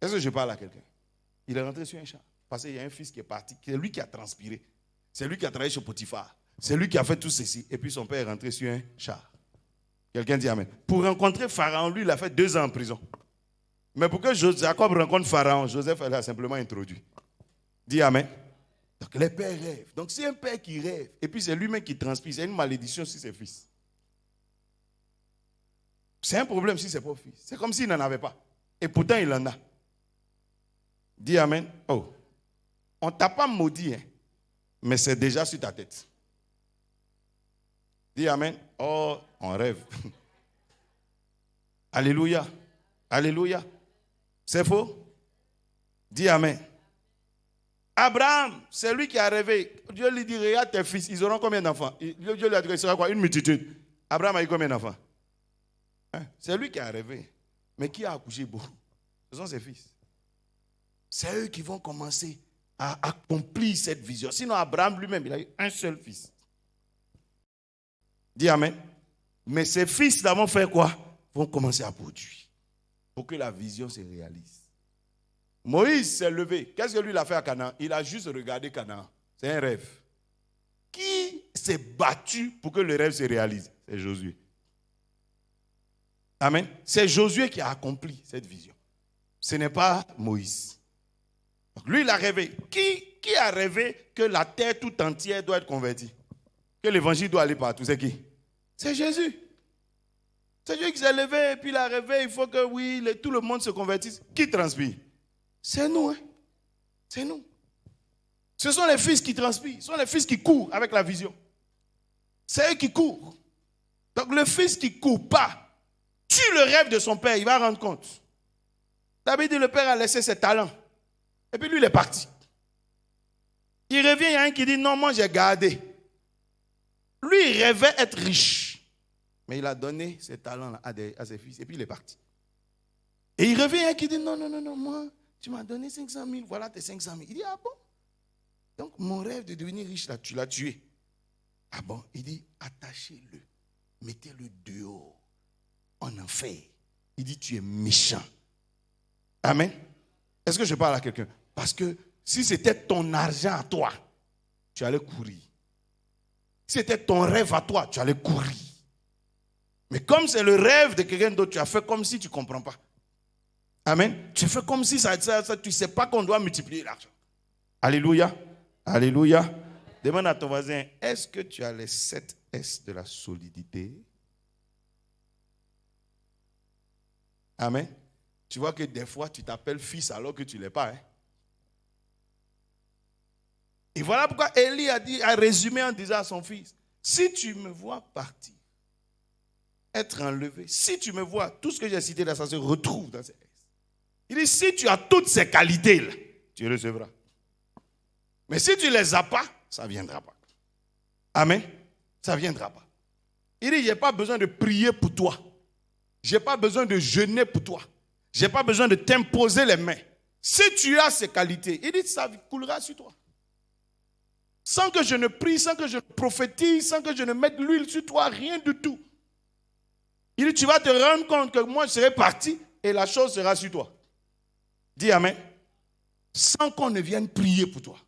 Speaker 4: Est-ce que je parle à quelqu'un? Il est rentré sur un char. Parce qu'il y a un fils qui est parti. C'est lui qui a transpiré. C'est lui qui a travaillé chez Potiphar. C'est lui qui a fait tout ceci. Et puis son père est rentré sur un char. Quelqu'un dit amen. Pour rencontrer Pharaon, lui, il a fait 2 ans en prison. Mais pour que Jacob rencontre Pharaon, Joseph l'a simplement introduit. Dis amen. Donc les pères rêvent. Donc c'est un père qui rêve. Et puis c'est lui-même qui transpire. C'est une malédiction sur ses fils. C'est un problème si c'est pas fils. C'est comme s'il n'en avait pas. Et pourtant il en a. Dis amen. Oh. On ne t'a pas maudit, hein, mais c'est déjà sur ta tête. Dis amen. Oh, on rêve. Alléluia. Alléluia. C'est faux? Dis amen. Abraham, c'est lui qui a rêvé. Dieu lui dit, regarde tes fils, ils auront combien d'enfants? Dieu lui a dit, ce sera quoi? Une multitude. Abraham a eu combien d'enfants? Hein? C'est lui qui a rêvé. Mais qui a accouché beaucoup? Ce sont ses fils. C'est eux qui vont commencer à accomplir cette vision. Sinon, Abraham lui-même, il a eu un seul fils. Dis amen. Mais ses fils, là, vont faire quoi? Vont commencer à produire. Pour que la vision se réalise. Moïse s'est levé. Qu'est-ce que lui il a fait à Canaan? Il a juste regardé Canaan. C'est un rêve. Qui s'est battu pour que le rêve se réalise? C'est Josué. Amen. C'est Josué qui a accompli cette vision. Ce n'est pas Moïse. Donc lui, il a rêvé. Qui a rêvé que la terre tout entière doit être convertie? Que l'évangile doit aller partout? C'est qui? C'est Jésus. C'est Dieu qui s'est levé et puis il a rêvé. Il faut que tout le monde se convertisse. Qui transpire? C'est nous. Hein? C'est nous. Ce sont les fils qui transpirent. Ce sont les fils qui courent avec la vision. C'est eux qui courent. Donc le fils qui ne court pas tue le rêve de son père. Il va rendre compte. D'habitude, le père a laissé ses talents. Et puis lui, il est parti. Il revient, il y a un qui dit, non, moi j'ai gardé. Lui, il rêvait être riche. Mais il a donné ses talents à ses fils. Et puis il est parti. Et il revient, il y a un qui dit, non, moi, tu m'as donné 500 000, voilà tes 500 000. Il dit, ah bon? Donc mon rêve de devenir riche, là, tu l'as tué. Ah bon? Il dit, attachez-le. Mettez-le dehors. En enfer. Il dit, tu es méchant. Amen. Est-ce que je parle à quelqu'un? Parce que si c'était ton argent à toi, tu allais courir. Si c'était ton rêve à toi, tu allais courir. Mais comme c'est le rêve de quelqu'un d'autre, tu as fait comme si tu ne comprends pas. Amen. Tu fais comme si ça tu ne sais pas qu'on doit multiplier l'argent. Alléluia. Alléluia. Demande à ton voisin, est-ce que tu as les 7 S de la solidité? Amen. Tu vois que des fois, tu t'appelles fils alors que tu ne l'es pas. Hein? Et voilà pourquoi Élie a résumé en disant à son fils, si tu me vois partir, être enlevé, si tu me vois, tout ce que j'ai cité là, ça se retrouve dans ces S. Il dit, si tu as toutes ces qualités-là, tu recevras. Mais si tu ne les as pas, ça ne viendra pas. Amen. Ça ne viendra pas. Il dit, je n'ai pas besoin de prier pour toi. Je n'ai pas besoin de jeûner pour toi. Je n'ai pas besoin de t'imposer les mains. Si tu as ces qualités, il dit, ça coulera sur toi. Sans que je ne prie, sans que je prophétise, sans que je ne mette l'huile sur toi, rien du tout. Il dit, tu vas te rendre compte que moi, je serai parti et la chose sera sur toi. Dis Amen. Sans qu'on ne vienne prier pour toi.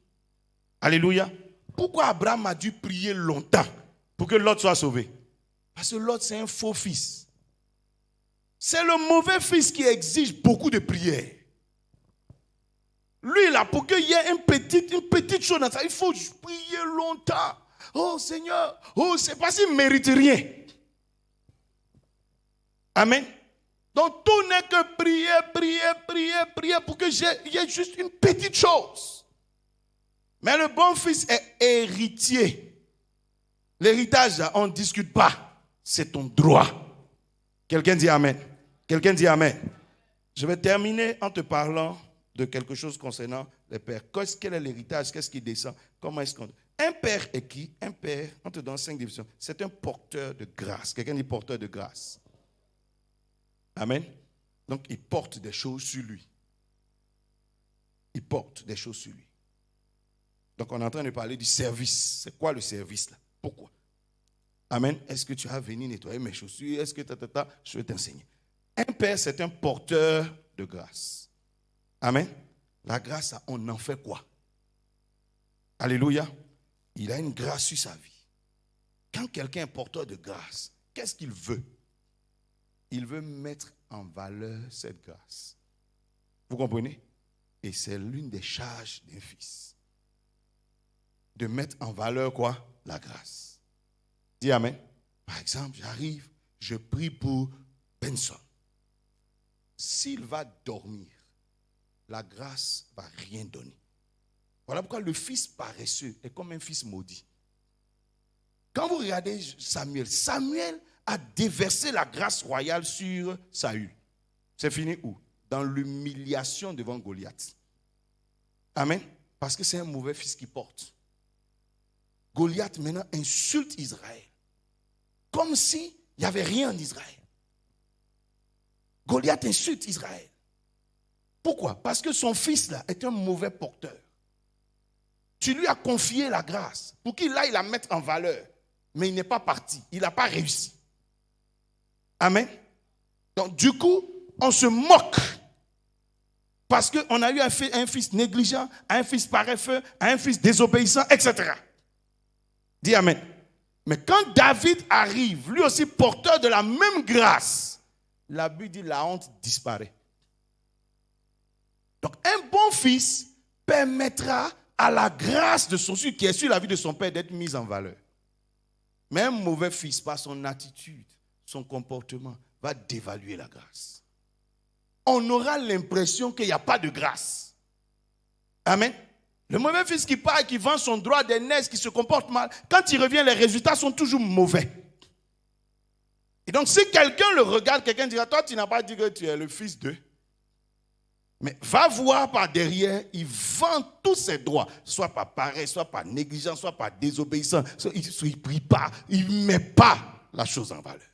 Speaker 4: Alléluia. Pourquoi Abraham a dû prier longtemps pour que Lot soit sauvé? Parce que Lot, c'est un faux fils. C'est le mauvais fils qui exige beaucoup de prières. Lui, là, pour qu'il y ait une petite chose dans ça, il faut prier longtemps. Oh Seigneur, oh, c'est parce qu'il ne mérite rien. Amen. Donc tout n'est que prier pour que il y ait juste une petite chose. Mais le bon fils est héritier. L'héritage, on ne discute pas. C'est ton droit. Quelqu'un dit Amen. Quelqu'un dit Amen. Je vais terminer en te parlant de quelque chose concernant les pères. Quel est l'héritage? Qu'est-ce qui descend? Comment est-ce qu'on... Un père est qui? Un père, on te donne 5 divisions. C'est un porteur de grâce. Quelqu'un dit porteur de grâce. Amen. Donc, il porte des choses sur lui. Il porte des choses sur lui. Donc, on est en train de parler du service. C'est quoi le service là? Pourquoi? Amen. Est-ce que tu as venu nettoyer mes chaussures? Est-ce que je vais t'enseigner. Un père, c'est un porteur de grâce. Amen. La grâce, on en fait quoi? Alléluia. Il a une grâce sur sa vie. Quand quelqu'un est porteur de grâce, qu'est-ce qu'il veut? Il veut mettre en valeur cette grâce. Vous comprenez? Et c'est l'une des charges d'un fils. De mettre en valeur quoi? La grâce. Dis Amen. Par exemple, j'arrive, je prie pour Benson. S'il va dormir, la grâce ne va rien donner. Voilà pourquoi le fils paresseux est comme un fils maudit. Quand vous regardez Samuel a déversé la grâce royale sur Saül. C'est fini où? Dans l'humiliation devant Goliath. Amen. Parce que c'est un mauvais fils qui porte. Goliath maintenant insulte Israël. Comme s'il n'y avait rien en Israël. Goliath insulte Israël. Pourquoi? Parce que son fils là est un mauvais porteur. Tu lui as confié la grâce pour qu'il aille la mettre en valeur. Mais il n'est pas parti. Il n'a pas réussi. Amen. Donc du coup, on se moque. Parce qu'on a eu un fils négligent, un fils paresseux, un fils désobéissant, etc. Dis Amen. Mais quand David arrive, lui aussi porteur de la même grâce, la Bible dit la honte disparaît. Donc un bon fils permettra à la grâce de son fils qui est sur la vie de son père d'être mise en valeur. Mais un mauvais fils, par son attitude, son comportement, va dévaluer la grâce. On aura l'impression qu'il n'y a pas de grâce. Amen. Le mauvais fils qui part et qui vend son droit d'aînesse, qui se comporte mal, quand il revient, les résultats sont toujours mauvais. Et donc, si quelqu'un le regarde, quelqu'un dira, toi, tu n'as pas dit que tu es le fils d'eux. Mais va voir par derrière, il vend tous ses droits, soit par paresse, soit par négligence, soit par désobéissance. Il ne prie pas, il ne met pas la chose en valeur.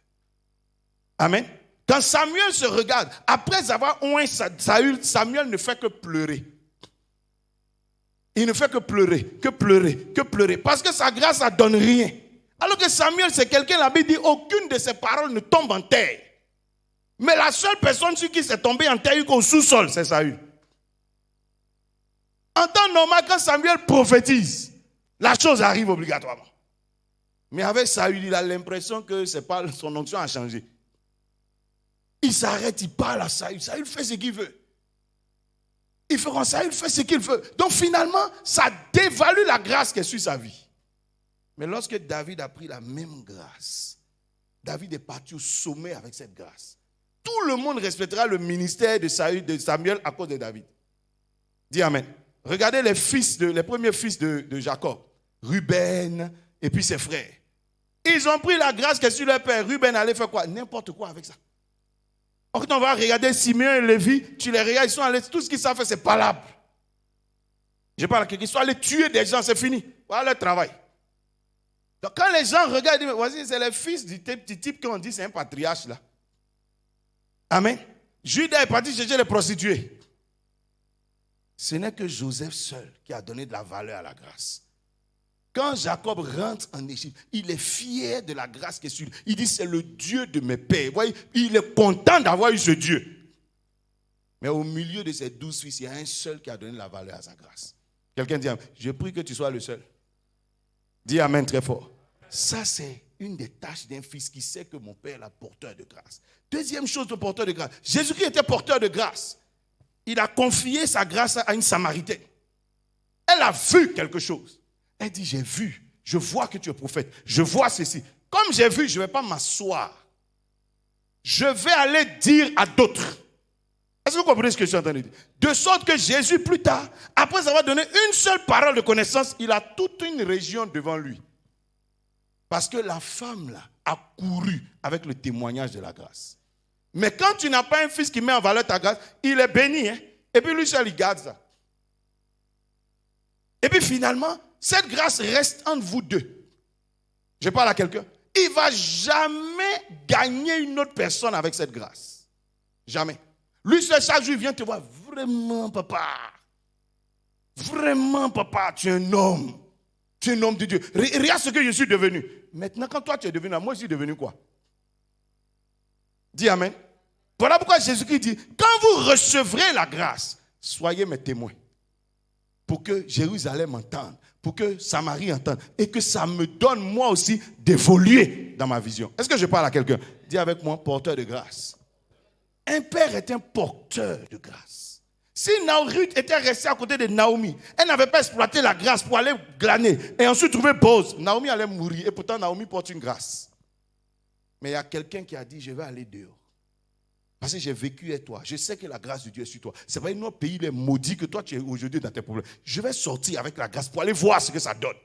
Speaker 4: Amen. Quand Samuel se regarde, après avoir oint Saül, Samuel ne fait que pleurer. Il ne fait que pleurer, que pleurer, que pleurer. Parce que sa grâce, ça ne donne rien. Alors que Samuel, c'est quelqu'un, la Bible dit, aucune de ses paroles ne tombe en terre. Mais la seule personne sur qui c'est tombé en terre au sous-sol, c'est Saül. En temps normal, quand Samuel prophétise, la chose arrive obligatoirement. Mais avec Saül, il a l'impression que c'est pas, son onction a changé. Il s'arrête, il parle à Saül. Saül fait ce qu'il veut. Il fait comme Saül fait ce qu'il veut. Donc finalement, ça dévalue la grâce qui est sur sa vie. Mais lorsque David a pris la même grâce, David est parti au sommet avec cette grâce. Tout le monde respectera le ministère de Samuel à cause de David. Dis Amen. Regardez les premiers fils de Jacob. Ruben et puis ses frères. Ils ont pris la grâce qui est sur leur père. Ruben allait faire quoi? N'importe quoi avec ça. Quand on va regarder Simeon et Lévi, tu les regardes, ils sont allés, tout ce qu'ils savent faire, c'est palable. Je parle à quelqu'un, ils sont allés tuer des gens, c'est fini. Voilà leur travail. Donc quand les gens regardent, ils disent, voici, c'est le fils du petit type qu'on dit, c'est un patriarche là. Amen. Judas est parti chercher les prostituées. Ce n'est que Joseph seul qui a donné de la valeur à la grâce. Quand Jacob rentre en Égypte, il est fier de la grâce qui est sur lui. Il dit, c'est le Dieu de mes pères. Vous voyez, il est content d'avoir eu ce Dieu. Mais au milieu de ses 12 fils, il y a un seul qui a donné de la valeur à sa grâce. Quelqu'un dit, je prie que tu sois le seul. Dis amen très fort. Ça, c'est une des tâches d'un fils qui sait que mon père est le porteur de grâce. Deuxième chose, le porteur de grâce. Jésus-Christ était porteur de grâce. Il a confié sa grâce à une Samaritaine. Elle a vu quelque chose. Elle dit, j'ai vu, je vois que tu es prophète, je vois ceci. Comme j'ai vu, je ne vais pas m'asseoir. Je vais aller dire à d'autres. Est-ce que vous comprenez ce que je suis en train de dire? De sorte que Jésus, plus tard, après avoir donné une seule parole de connaissance, il a toute une région devant lui. Parce que la femme là a couru avec le témoignage de la grâce. Mais quand tu n'as pas un fils qui met en valeur ta grâce, il est béni. Hein? Et puis lui seul, il garde ça. Et puis finalement, cette grâce reste entre vous deux. Je parle à quelqu'un. Il ne va jamais gagner une autre personne avec cette grâce. Jamais. Lui seul, chaque jour, il vient te voir. Vraiment, papa. Vraiment, papa, tu es un homme. Tu es un homme de Dieu. Regarde ce que je suis devenu. Maintenant, quand toi, tu es devenu là, moi, je suis devenu quoi? Dis amen. Voilà pourquoi Jésus-Christ dit, quand vous recevrez la grâce, soyez mes témoins. Pour que Jérusalem entende, pour que Samarie entende, et que ça me donne moi aussi d'évoluer dans ma vision. Est-ce que je parle à quelqu'un? Dis avec moi, porteur de grâce. Un père est un porteur de grâce. Si Ruth était restée à côté de Naomi, elle n'avait pas exploité la grâce pour aller glaner et ensuite trouver Boz, Naomi allait mourir et pourtant Naomi porte une grâce. Mais il y a quelqu'un qui a dit, je vais aller dehors. Parce que j'ai vécu avec toi. Je sais que la grâce de Dieu est sur toi. C'est pas notre pays il est maudit que toi tu es aujourd'hui dans tes problèmes. Je vais sortir avec la grâce pour aller voir ce que ça donne.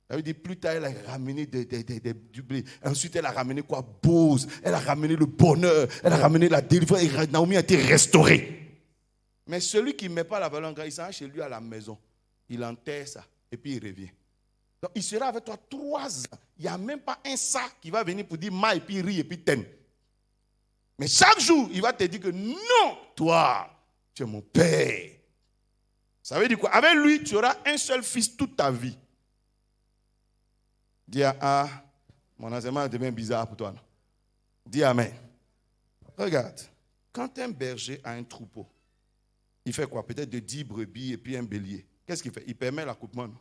Speaker 4: Elle veut dire, plus tard, elle a ramené du blé. Ensuite, elle a ramené quoi? Boz. Elle a ramené le bonheur. Elle a ramené la délivrance. Et Naomi a été restaurée. Mais celui qui ne met pas la valeur en grâce, il s'en va chez lui à la maison. Il enterre ça. Et puis il revient. Donc, il sera avec toi 3 ans. Il n'y a même pas un sac qui va venir pour dire ma et puis ri et puis ten. Mais chaque jour, il va te dire que non, toi, tu es mon père. Ça veut dire quoi? Avec lui, tu auras un seul fils toute ta vie. Dis mon enseignement devient bizarre pour toi. Non? Dis amen. Regarde, quand un berger a un troupeau, il fait quoi? Peut-être de 10 brebis et puis un bélier. Qu'est-ce qu'il fait? Il permet l'accouplement. Non?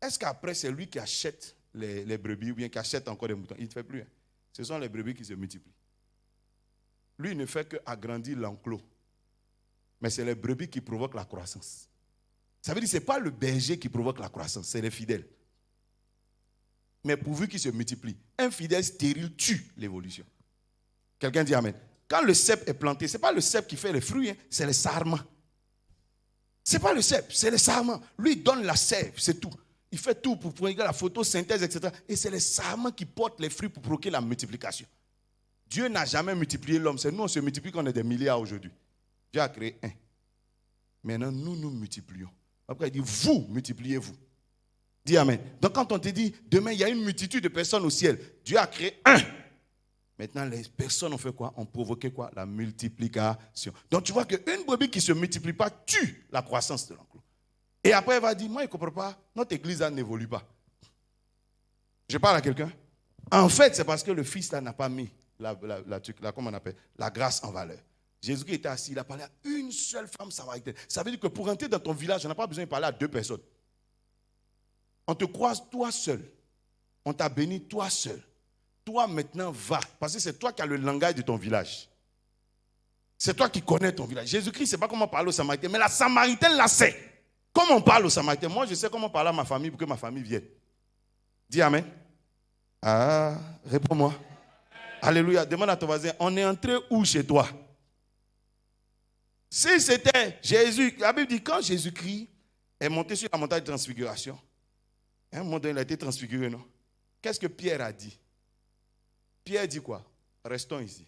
Speaker 4: Est-ce qu'après, c'est lui qui achète les brebis ou bien qui achète encore des moutons? Il ne fait plus. Hein? Ce sont les brebis qui se multiplient. Lui, il ne fait qu'agrandir l'enclos. Mais c'est les brebis qui provoquent la croissance. Ça veut dire que ce n'est pas le berger qui provoque la croissance, c'est les fidèles. Mais pourvu qu'ils se multiplient, un fidèle stérile tue l'évolution. Quelqu'un dit amen. Quand le cep est planté, ce n'est pas le cep qui fait les fruits, hein, c'est le sarment. Ce n'est pas le cep, c'est le sarment. Lui, il donne la sève, c'est tout. Il fait tout pour produire la photosynthèse, etc. Et c'est les sarments qui portent les fruits pour provoquer la multiplication. Dieu n'a jamais multiplié l'homme. C'est nous, on se multiplie qu'on est des milliards aujourd'hui. Dieu a créé un. Maintenant, nous multiplions. Après, il dit, vous multipliez-vous. Dis amen. Donc, quand on te dit, demain, il y a une multitude de personnes au ciel, Dieu a créé un. Maintenant, les personnes ont fait quoi? Ont provoqué quoi? La multiplication. Donc, tu vois qu'une brebis qui ne se multiplie pas tue la croissance de l'enclos. Et après, elle va dire, moi, je ne comprends pas, notre église n'évolue pas. Je parle à quelqu'un. En fait, c'est parce que le fils là n'a pas mis comment on appelle, la grâce en valeur. Jésus-Christ était assis, il a parlé à une seule femme samaritaine. Ça veut dire que pour entrer dans ton village, on n'a pas besoin de parler à 2 personnes. On te croise toi seul. On t'a béni toi seul. Toi maintenant va. Parce que c'est toi qui as le langage de ton village. C'est toi qui connais ton village. Jésus-Christ, c'est pas comment parler aux Samaritains. Mais la Samaritaine la sait. Comment on parle aux Samaritains? Moi, je sais comment parler à ma famille pour que ma famille vienne. Dis amen. Ah, réponds-moi. Alléluia. Demande à ton voisin, on est entré où chez toi? Si c'était Jésus, la Bible dit, quand Jésus-Christ est monté sur la montagne de transfiguration, un moment donné, il a été transfiguré, non? Qu'est-ce que Pierre a dit? Pierre dit quoi? Restons ici.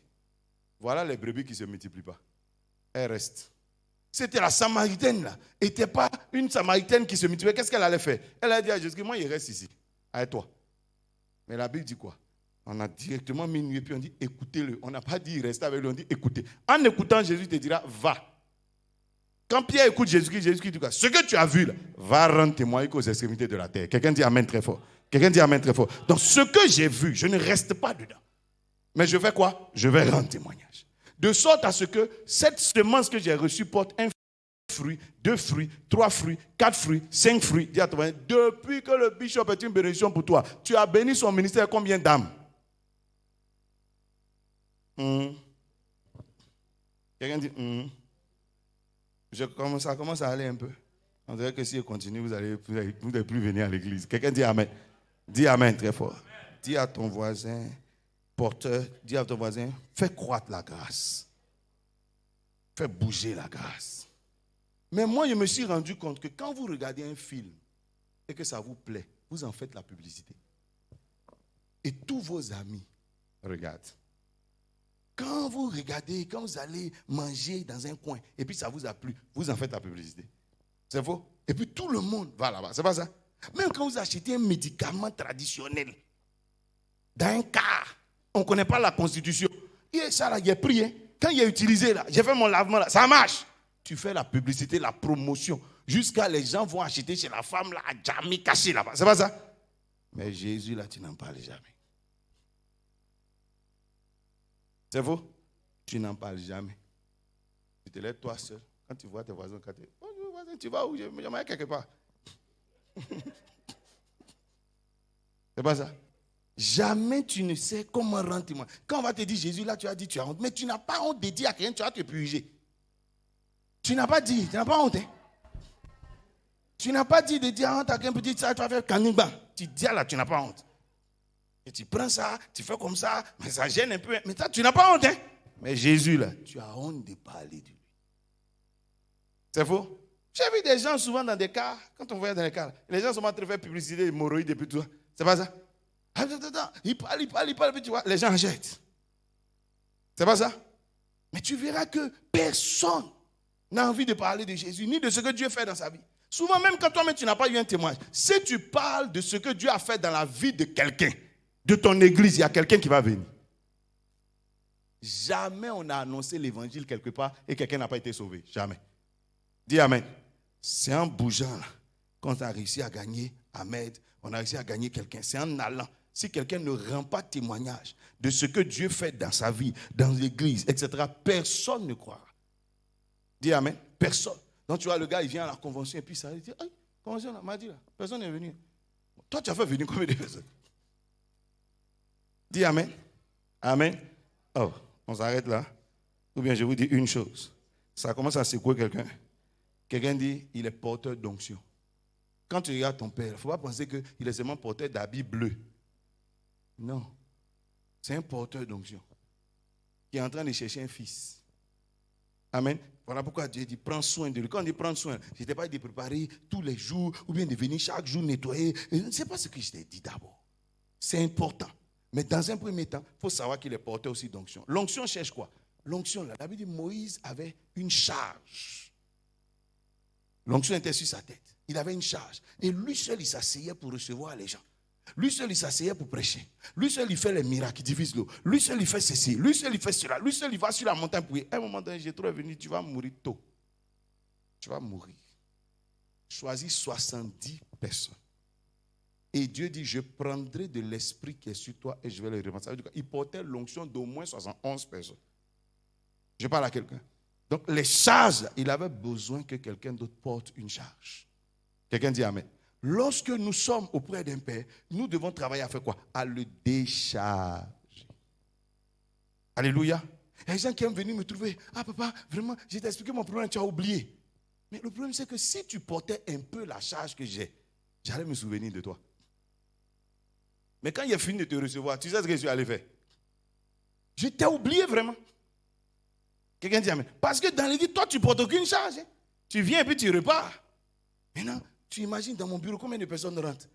Speaker 4: Voilà les brebis qui ne se multiplient pas. Elles restent. C'était la Samaritaine là. Elle n'était pas une Samaritaine qui se multipliait. Qu'est-ce qu'elle allait faire? Elle a dit à Jésus, moi, il reste ici. Avec toi. Mais la Bible dit quoi? On a directement mis nu et puis on dit écoutez-le. On n'a pas dit restez avec lui, on dit écoutez. En écoutant, Jésus te dira va. Quand Pierre écoute Jésus-Christ dit quoi? Ce que tu as vu là, va rendre témoignage aux extrémités de la terre. Quelqu'un dit amen très fort. Quelqu'un dit amen très fort. Donc ce que j'ai vu, je ne reste pas dedans. Mais je fais quoi? Je vais rendre témoignage. De sorte à ce que cette semence que j'ai reçue porte un fruit, 2 fruits, 3 fruits, 4 fruits, 5 fruits. Dis à ton voisin, depuis que le bishop est une bénédiction pour toi, tu as béni son ministère combien d'âmes? Quelqu'un dit ça commence à aller un peu. On dirait que si je continue, vous n'allez plus venir à l'église. Quelqu'un dit amen. Dis amen très fort. Dis à ton voisin, porteur, dis à ton voisin, fais croître la grâce. Fais bouger la grâce. Mais moi, je me suis rendu compte que quand vous regardez un film et que ça vous plaît, vous en faites la publicité. Et tous vos amis regardent. Quand vous regardez, quand vous allez manger dans un coin et puis ça vous a plu, vous en faites la publicité. C'est faux? Et puis tout le monde va là-bas. C'est pas ça? Même quand vous achetez un médicament traditionnel dans un car, on ne connaît pas la constitution. Et ça là, il est pris. Hein? Quand il est utilisé là, j'ai fait mon lavement là, ça marche. Tu fais la publicité, la promotion, jusqu'à les gens vont acheter chez la femme là, à Djamé, caché là-bas. C'est pas ça? Mais Jésus là, tu n'en parles jamais. C'est faux? Tu n'en parles jamais. Tu te lèves toi seul. Quand tu vois tes voisins, bonjour voisin, tu vas où? J'aimerais quelque part. C'est pas ça? Jamais tu ne sais comment rendre témoignage. Quand on va te dire Jésus, là tu as dit tu as honte. Mais tu n'as pas honte de dire à quelqu'un, tu vas te purger. Tu n'as pas dit, tu n'as pas honte. Hein? Tu n'as pas dit de dire honte à quelqu'un, petit ça, tu vas faire canigba. Tu dis là, tu n'as pas honte. Et tu prends ça, tu fais comme ça, mais ça gêne un peu. Mais ça, tu n'as pas honte. Hein? Mais Jésus, là, tu as honte de parler de lui. C'est faux? J'ai vu des gens souvent dans des cars, quand on voyait dans les cars, les gens sont en train de faire publicité d'hémorroïdes et puis tout ça. C'est pas ça? Il parle, puis tu vois, les gens achètent. C'est pas ça? Mais tu verras que personne n'a envie de parler de Jésus, ni de ce que Dieu fait dans sa vie. Souvent, même quand toi-même tu n'as pas eu un témoignage, si tu parles de ce que Dieu a fait dans la vie de quelqu'un, de ton église, il y a quelqu'un qui va venir. Jamais on a annoncé l'évangile quelque part et quelqu'un n'a pas été sauvé. Jamais. Dis amen. C'est en bougeant là qu'on a réussi à gagner Ahmed, on a réussi à gagner quelqu'un. C'est en allant. Si quelqu'un ne rend pas témoignage de ce que Dieu fait dans sa vie, dans l'église, etc., personne ne croira. Dis amen. Personne. Donc tu vois, le gars, il vient à la convention et puis ça, il dit, hey, convention là, m'a dit là, personne n'est venu. Toi, tu as fait venir combien de personnes? Dis amen. Amen. Oh, on s'arrête là. Ou bien je vous dis une chose. Ça commence à secouer quelqu'un. Quelqu'un dit, il est porteur d'onction. Quand tu regardes ton père, il ne faut pas penser qu'il est seulement porteur d'habits bleus. Non. C'est un porteur d'onction qui est en train de chercher un fils. Amen. Voilà pourquoi Dieu dit, prends soin de lui. Quand on dit prendre soin, je ne t'ai pas dit de préparer tous les jours ou bien de venir chaque jour nettoyer. Ce n'est pas ce que je t'ai dit d'abord. C'est important. Mais dans un premier temps, il faut savoir qu'il est porteur aussi d'onction. L'onction cherche quoi? L'onction, là, la Bible dit Moïse avait une charge. L'onction était sur sa tête. Il avait une charge. Et lui seul, il s'asseyait pour recevoir les gens. Lui seul, il s'asseyait pour prêcher. Lui seul, il fait les miracles, il divise l'eau. Lui seul, il fait ceci. Lui seul, il fait cela. Lui seul, il va sur la montagne pour prier. À un moment donné, j'ai trouvé venir, tu vas mourir tôt. Tu vas mourir. Choisis 70 personnes. Et Dieu dit, je prendrai de l'esprit qui est sur toi et je vais le répandre. Ça veut dire quoi? Il portait l'onction d'au moins 71 personnes. Je parle à quelqu'un. Donc, les charges, il avait besoin que quelqu'un d'autre porte une charge. Quelqu'un dit amen. Lorsque nous sommes auprès d'un père, nous devons travailler à faire quoi? À le décharger. Alléluia. Il y a des gens qui aiment venir me trouver. Ah papa, vraiment, je t'ai expliqué mon problème, tu as oublié. Mais le problème, c'est que si tu portais un peu la charge que j'ai, j'allais me souvenir de toi. Mais quand il a fini de te recevoir, tu sais ce que je suis allé faire? Je t'ai oublié vraiment. Quelqu'un dit amen. Parce que dans l'église, toi, tu ne portes aucune charge. Hein. Tu viens et puis tu repars. Maintenant, tu imagines dans mon bureau combien de personnes rentrent.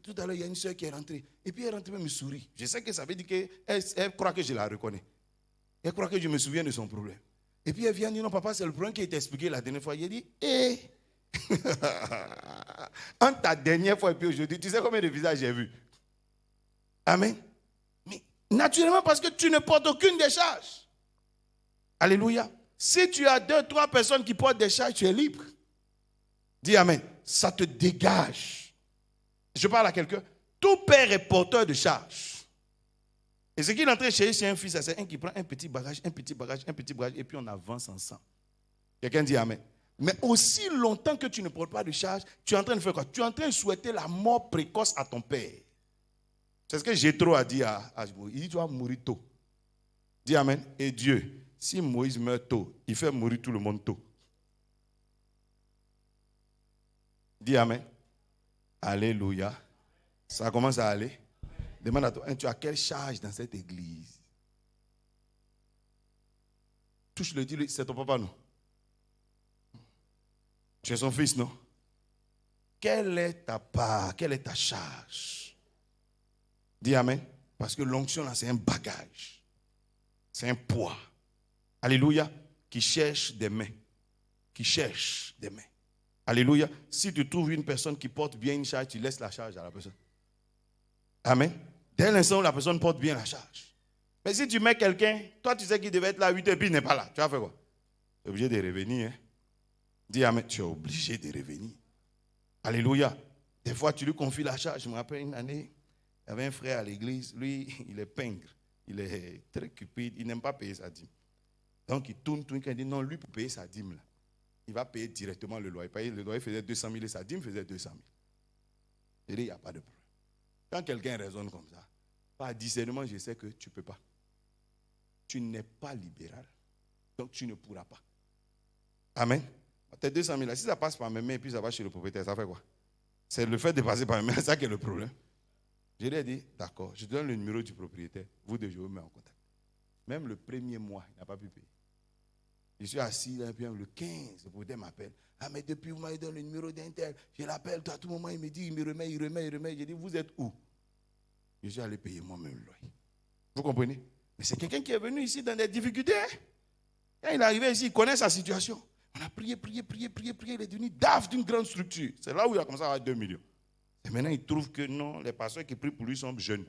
Speaker 4: Tout à l'heure, il y a une soeur qui est rentrée. Et puis elle rentre et me sourit. Je sais que ça veut dire qu'elle croit que je la reconnais. Elle croit que je me souviens de son problème. Et puis elle vient dire, non papa, c'est le problème qui a été expliqué la dernière fois. Il a dit, entre ta dernière fois et puis aujourd'hui, tu sais combien de visages j'ai vu? Amen. Mais naturellement, parce que tu ne portes aucune des charges. Alléluia. Si tu as 2, 3 personnes qui portent des charges, tu es libre. Dis amen. Ça te dégage. Je parle à quelqu'un. Tout père est porteur de charges. Et ce qu'il est en train de chercher, c'est un fils, c'est un qui prend un petit bagage, un petit bagage, un petit bagage, et puis on avance ensemble. Quelqu'un dit amen. Mais aussi longtemps que tu ne portes pas de charge, tu es en train de faire quoi? Tu es en train de souhaiter la mort précoce à ton père. C'est ce que Jétro a dit à Moïse. Il dit, tu vas mourir tôt. Dis amen. Et Dieu, si Moïse meurt tôt, il fait mourir tout le monde tôt. Dis amen. Alléluia. Ça commence à aller. Demande à toi, tu as quelle charge dans cette église? Touche-le, dis-le, c'est ton papa, non? Tu es son fils, non? Quelle est ta part? Quelle est ta charge? Dis amen. Parce que l'onction, là, c'est un bagage. C'est un poids. Alléluia. Qui cherche des mains. Qui cherche des mains. Alléluia. Si tu trouves une personne qui porte bien une charge, tu laisses la charge à la personne. Amen. Dès l'instant où la personne porte bien la charge. Mais si tu mets quelqu'un, toi tu sais qu'il devait être là à 8 heures, puis il n'est pas là. Tu vas faire quoi? Tu es obligé de revenir. Hein? Dis amen. Tu es obligé de revenir. Alléluia. Des fois tu lui confies la charge. Je me rappelle une année, il y avait un frère à l'église. Lui, il est pingre. Il est très cupide. Il n'aime pas payer sa dîme. Donc il tourne, il dit non, lui pour payer sa dîme, là, il va payer directement le loyer. Le loyer faisait 200 000 et sa dîme faisait 200 000. Je dis, il n'y a pas de problème. Quand quelqu'un raisonne comme ça, par discernement, je sais que tu ne peux pas. Tu n'es pas libéral. Donc tu ne pourras pas. Amen. Tes 200 000, si ça passe par mes mains et puis ça va chez le propriétaire, ça fait quoi? C'est le fait de passer par mes mains, c'est ça qui est le problème. Je lui ai dit, d'accord, je te donne le numéro du propriétaire. Vous deux, je vous mets en contact. Même le premier mois, il n'a pas pu payer. Je suis assis là, et puis le 15, le propriétaire m'appelle. Ah, mais depuis, vous m'avez donné le numéro d'un tel. Je l'appelle, à tout moment, il me dit, il me remet. J'ai dit, vous êtes où? Je suis allé payer moi-même le loyer. Vous comprenez? Mais c'est quelqu'un qui est venu ici dans des difficultés. Quand il est arrivé ici, il connaît sa situation. On a prié. Il est devenu DAF d'une grande structure. C'est là où il a commencé à avoir 2 millions. Et maintenant, il trouve que non, les pasteurs qui prient pour lui sont jeunes.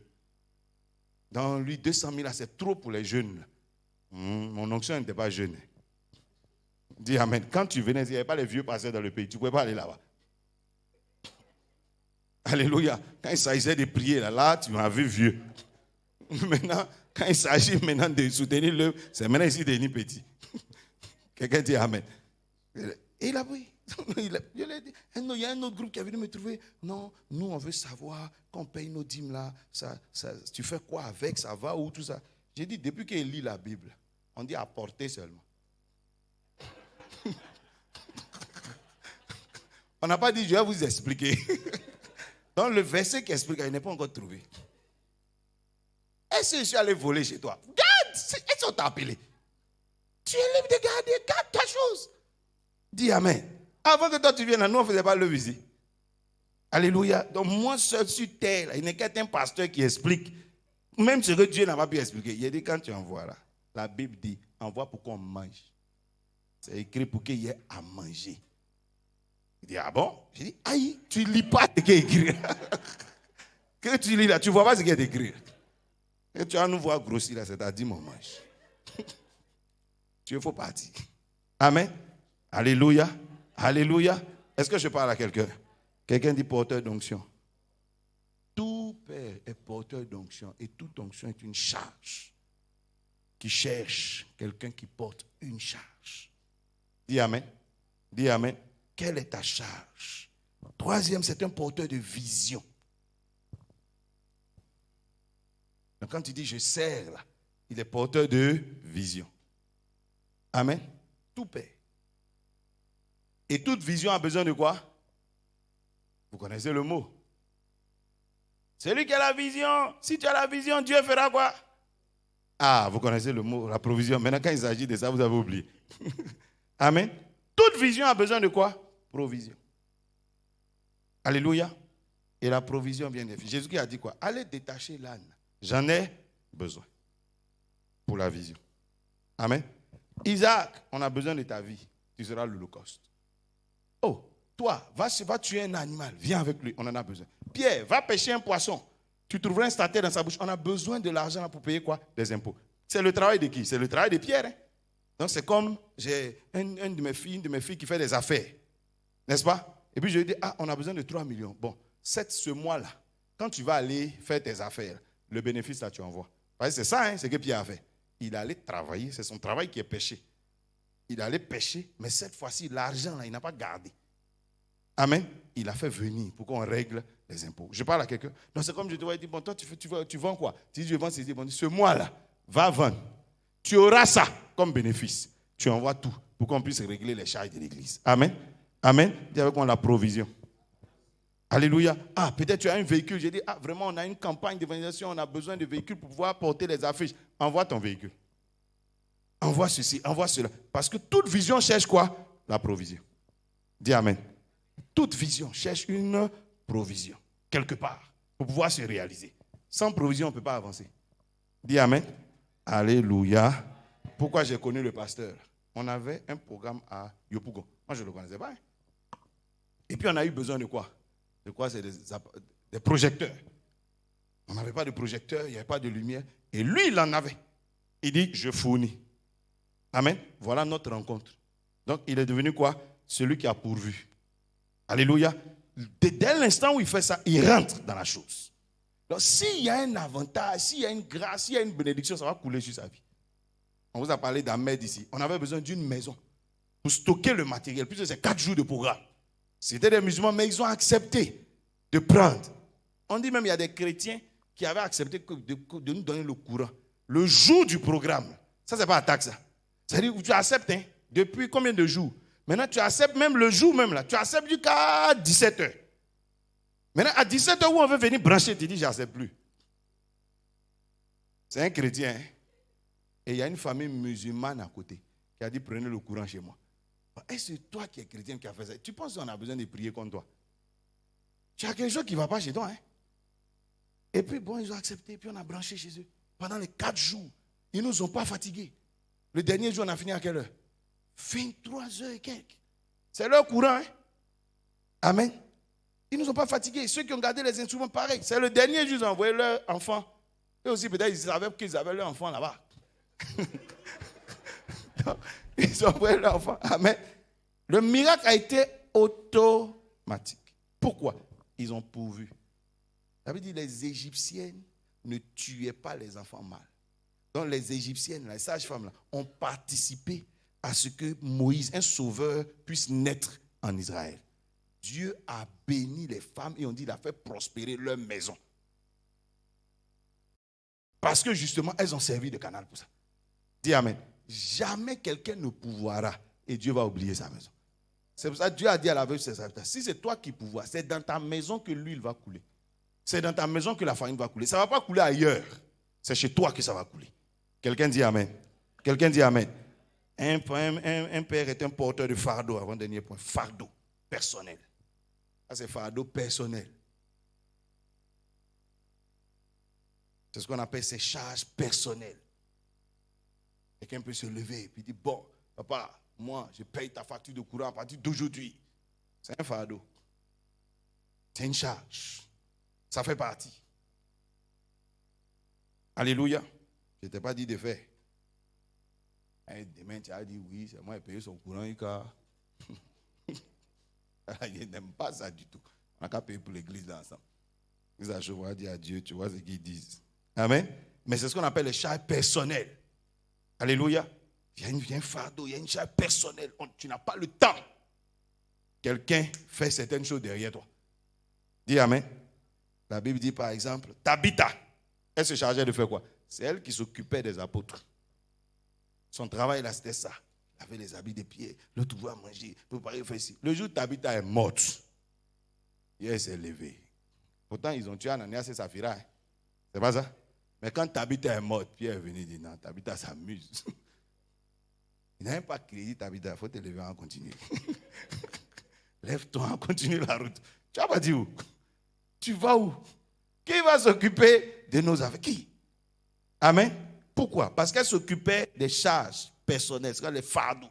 Speaker 4: Dans lui, 200 000, c'est trop pour les jeunes. Mon onction n'était pas jeune. Dis amen. Quand tu venais, il n'y avait pas les vieux pasteurs dans le pays. Tu ne pouvais pas aller là-bas. Alléluia. Quand il s'agissait de prier, là tu m'as vu vieux. Maintenant, quand il s'agit maintenant de soutenir l'œuvre, c'est maintenant ici devenu petit. Quelqu'un dit amen. Et il a pris. Je l'ai dit. Il y a un autre groupe qui est venu me trouver. Non, nous on veut savoir qu'on paye nos dîmes là. Tu fais quoi avec? Ça va ou tout ça? J'ai dit, depuis qu'il lit la Bible, on dit apporter seulement. On n'a pas dit, je vais vous expliquer. Donc le verset qui explique, il n'est pas encore trouvé. Est-ce que je suis allé voler chez toi? Garde, est-ce qu'on t'a appelé? Tu es libre de garder, garde ta chose. Dis amen. Avant que toi tu viennes, nous on ne faisait pas le visite. Alléluia. Donc moi seul sur terre, il n'est qu'un pasteur qui explique. Même ce que Dieu n'a pas pu expliquer. Il a dit, quand tu envoies là, la Bible dit, envoie pour qu'on mange. C'est écrit pour qu'il y ait à manger. Il dit, ah bon? J'ai dit, aïe, tu ne lis pas ce qui est écrit. Que tu lis là, tu ne vois pas ce qui est écrit. Et tu vas nous voir grossir là, c'est-à-dire mon mange. Tu faut partir. Amen. Alléluia. Alléluia. Est-ce que je parle à quelqu'un? Quelqu'un dit porteur d'onction. Tout père est porteur d'onction et toute onction est une charge qui cherche quelqu'un qui porte une charge. Dis amen. Dis amen. Quelle est ta charge? Troisième, c'est un porteur de vision. Donc quand tu dis je sers là, il est porteur de vision. Amen. Tout père. Et toute vision a besoin de quoi? Vous connaissez le mot. Celui qui a la vision, si tu as la vision, Dieu fera quoi? Ah, vous connaissez le mot, la provision. Maintenant, quand il s'agit de ça, vous avez oublié. Amen. Toute vision a besoin de quoi? Provision. Alléluia. Et la provision vient des filles. Jésus qui a dit quoi? Allez détacher l'âne. J'en ai besoin pour la vision. Amen. Isaac, on a besoin de ta vie. Tu seras l'Holocauste. Oh, toi, va tuer un animal. Viens avec lui, on en a besoin. Pierre, va pêcher un poisson. Tu trouveras un statut dans sa bouche. On a besoin de l'argent là pour payer quoi? Des impôts. C'est le travail de qui? C'est le travail de Pierre. Hein? Donc c'est comme j'ai une de mes filles qui fait des affaires. N'est-ce pas? Et puis je lui dis, on a besoin de 3 millions. Bon, ce mois-là, quand tu vas aller faire tes affaires, le bénéfice là tu envoies. C'est ça, hein, c'est ce que Pierre a fait. Il allait travailler, c'est son travail qui est pêché. Il allait pêcher, mais cette fois-ci, l'argent là, il n'a pas gardé. Amen. Il a fait venir pour qu'on règle les impôts. Je parle à quelqu'un. Donc c'est comme je te vois, il dit, bon, toi, tu vends quoi? Tu dis, je vends ceci. Bon, ce mois-là, va vendre. Tu auras ça comme bénéfice. Tu envoies tout pour qu'on puisse régler les charges de l'église. Amen. Amen. Dis avec moi la provision. Alléluia. Peut-être tu as un véhicule. J'ai dit, vraiment, on a une campagne d'évangélisation, on a besoin de véhicules pour pouvoir porter les affiches. Envoie ton véhicule. Envoie ceci, envoie cela. Parce que toute vision cherche quoi? La provision. Dis amen. Toute vision cherche une provision, quelque part, pour pouvoir se réaliser. Sans provision, on ne peut pas avancer. Dis amen. Alléluia. Pourquoi j'ai connu le pasteur? On avait un programme à Yopougon. Moi, je ne le connaissais pas. Hein? Et puis, on a eu besoin de quoi? De quoi? C'est des projecteurs. On n'avait pas de projecteurs, il n'y avait pas de lumière. Et lui, il en avait. Il dit, je fournis. Amen. Voilà notre rencontre. Donc, il est devenu quoi? Celui qui a pourvu. Alléluia. Dès l'instant où il fait ça, il rentre dans la chose. Donc, s'il y a un avantage, s'il y a une grâce, s'il y a une bénédiction, ça va couler sur sa vie. On vous a parlé d'Ahmed ici. On avait besoin d'une maison pour stocker le matériel, puisque c'est 4 jours de programme. C'était des musulmans, mais ils ont accepté de prendre. On dit même qu'il y a des chrétiens qui avaient accepté de nous donner le courant. Le jour du programme. Ça, c'est pas attaque, ça. C'est-à-dire que tu acceptes, hein, depuis combien de jours? Maintenant, tu acceptes même le jour même là. Tu acceptes jusqu'à 17h. Maintenant, à 17h où on veut venir brancher, tu dis, j'accepte plus. C'est un chrétien. Hein? Et il y a une famille musulmane à côté qui a dit, prenez le courant chez moi. Est-ce que c'est toi qui es chrétien qui a fait ça? Tu penses qu'on a besoin de prier contre toi? Tu as quelque chose qui ne va pas chez toi. Hein? Et puis, bon, ils ont accepté. Puis on a branché chez eux. Pendant les 4 jours, ils ne nous ont pas fatigués. Le dernier jour, on a fini à quelle heure? 23h et quelques. C'est leur courant. Hein? Amen. Ils ne nous ont pas fatigués. Ceux qui ont gardé les instruments, pareil. C'est le dernier jour, ils ont envoyé leurs enfants. Et aussi, peut-être, ils savaient qu'ils avaient leurs enfants là-bas. Donc, ils ont envoyé leurs enfants. Amen. Le miracle a été automatique. Pourquoi? Ils ont pourvu. Ça veut dire que les Égyptiennes ne tuaient pas les enfants mâles. Donc les Égyptiennes, les sages-femmes, là, ont participé à ce que Moïse, un sauveur, puisse naître en Israël. Dieu a béni les femmes et on dit qu'il a fait prospérer leur maison. Parce que justement, elles ont servi de canal pour ça. Dis amen. Jamais quelqu'un ne pouvoira et Dieu va oublier sa maison. C'est pour ça que Dieu a dit à la veuve, si c'est toi qui pouvoiras, c'est dans ta maison que l'huile va couler. C'est dans ta maison que la farine va couler. Ça ne va pas couler ailleurs. C'est chez toi que ça va couler. Quelqu'un dit amen. Quelqu'un dit amen. Un père est un porteur de fardeau. Avant-dernier point. Fardeau personnel. Ça, c'est fardeau personnel. C'est ce qu'on appelle ces charges personnelles. Quelqu'un peut se lever et puis dire, bon, papa, moi, je paye ta facture de courant à partir d'aujourd'hui. C'est un fardeau. C'est une charge. Ça fait partie. Alléluia. Je ne t'ai pas dit de faire. Et demain, tu as dit oui, c'est moi qui ai payé son courant. Je n'aime pas ça du tout. On n'a qu'à payer pour l'église ensemble. Ils achèvent à dire à Dieu, tu vois ce qu'ils disent. Amen. Mais c'est ce qu'on appelle les charges personnelles. Alléluia. Il y a un fardeau, il y a une charge personnelle. Tu n'as pas le temps. Quelqu'un fait certaines choses derrière toi. Dis amen. La Bible dit par exemple, Tabitha, elle se chargeait de faire quoi? C'est elle qui s'occupait des apôtres. Son travail là, c'était ça. Elle avait les habits des pieds, le tout à manger, préparer, faire ci. Le jour où Tabitha est morte, elle s'est levée. Pourtant, ils ont tué Ananias et Saphira. Hein? C'est pas ça? Mais quand Tabitha est morte, Pierre est venu dire non, Tabitha s'amuse. Il n'a même pas créé Tabitha, il faut te lever en continu. Lève-toi, continue la route. Tu vas pas dire où? Tu vas où? Qui va s'occuper de nos affaires? Qui? Amen. Pourquoi? Parce qu'elle s'occupait des charges personnelles, c'est-à-dire les fardeaux.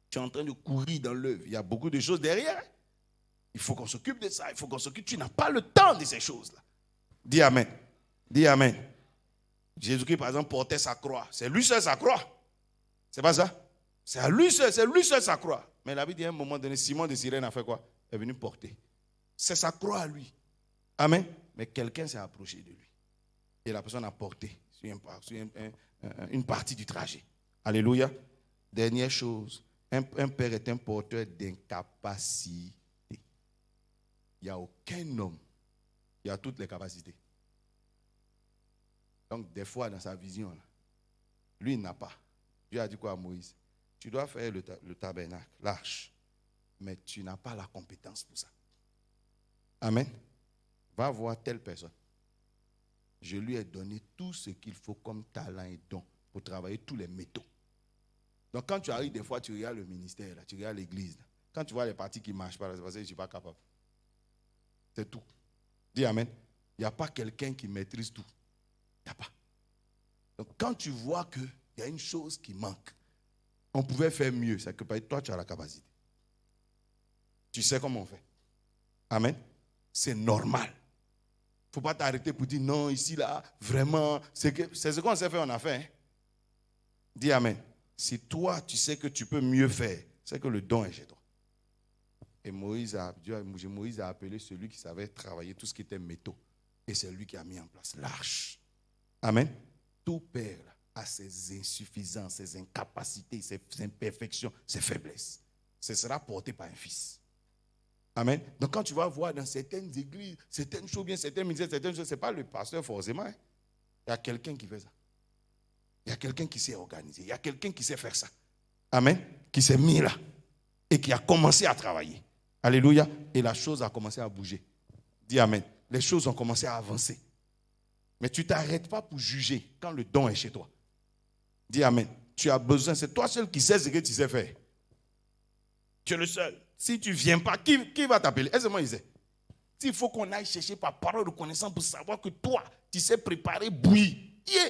Speaker 4: Tu es en train de courir dans l'œuvre. Il y a beaucoup de choses derrière. Il faut qu'on s'occupe de ça. Il faut qu'on s'occupe. Tu n'as pas le temps de ces choses-là. Dis Amen. Dis Amen. Jésus-Christ, par exemple, portait sa croix. C'est lui seul sa croix. C'est pas ça? C'est lui seul sa croix. Mais la Bible dit à un moment donné, Simon de Cyrène a fait quoi? Il est venu porter. C'est sa croix à lui. Amen. Mais quelqu'un s'est approché de lui. Et la personne a porté sur une partie du trajet. Alléluia. Dernière chose. Un père est un porteur d'incapacité. Il n'y a aucun homme qui a toutes les capacités. Donc, des fois, dans sa vision, lui, il n'a pas. Dieu a dit quoi à Moïse? Tu dois faire le tabernacle, l'arche, mais tu n'as pas la compétence pour ça. Amen. Va voir telle personne. Je lui ai donné tout ce qu'il faut comme talent et don pour travailler tous les métaux. Donc, quand tu arrives, des fois, tu regardes le ministère, là, tu regardes l'église. Là. Quand tu vois les parties qui ne marchent pas, c'est parce que je ne suis pas capable. C'est tout. Dis Amen. Il n'y a pas quelqu'un qui maîtrise tout. Il n'y a pas. Donc, quand tu vois qu'il y a une chose qui manque, on pouvait faire mieux. C'est que toi, tu as la capacité. Tu sais comment on fait. Amen. C'est normal. Il ne faut pas t'arrêter pour dire non, ici, là, vraiment. C'est ce qu'on sait faire, on a fait. Hein? Dis Amen. Si toi, tu sais que tu peux mieux faire, c'est que le don est chez toi. Et Moïse a appelé celui qui savait travailler tout ce qui était métaux. Et c'est lui qui a mis en place l'arche. Amen. Tout père a ses insuffisances, ses incapacités, ses imperfections, ses faiblesses. Ce sera porté par un fils. Amen. Donc quand tu vas voir dans certaines églises, certaines choses bien, certains ministères, certaines choses, ce n'est pas le pasteur forcément. Hein. Il y a quelqu'un qui fait ça. Il y a quelqu'un qui s'est organisé. Il y a quelqu'un qui sait faire ça. Amen. Qui s'est mis là. Et qui a commencé à travailler. Alléluia. Et la chose a commencé à bouger. Dis Amen. Les choses ont commencé à avancer. Mais tu ne t'arrêtes pas pour juger quand le don est chez toi. Dis Amen. Tu as besoin, c'est toi seul qui sais ce que tu sais faire. Tu es le seul. Si tu ne viens pas, qui va t'appeler? Est-ce que moi, il sait? S'il faut qu'on aille chercher par parole de connaissance pour savoir que toi, tu sais préparer bouillir. Yeah.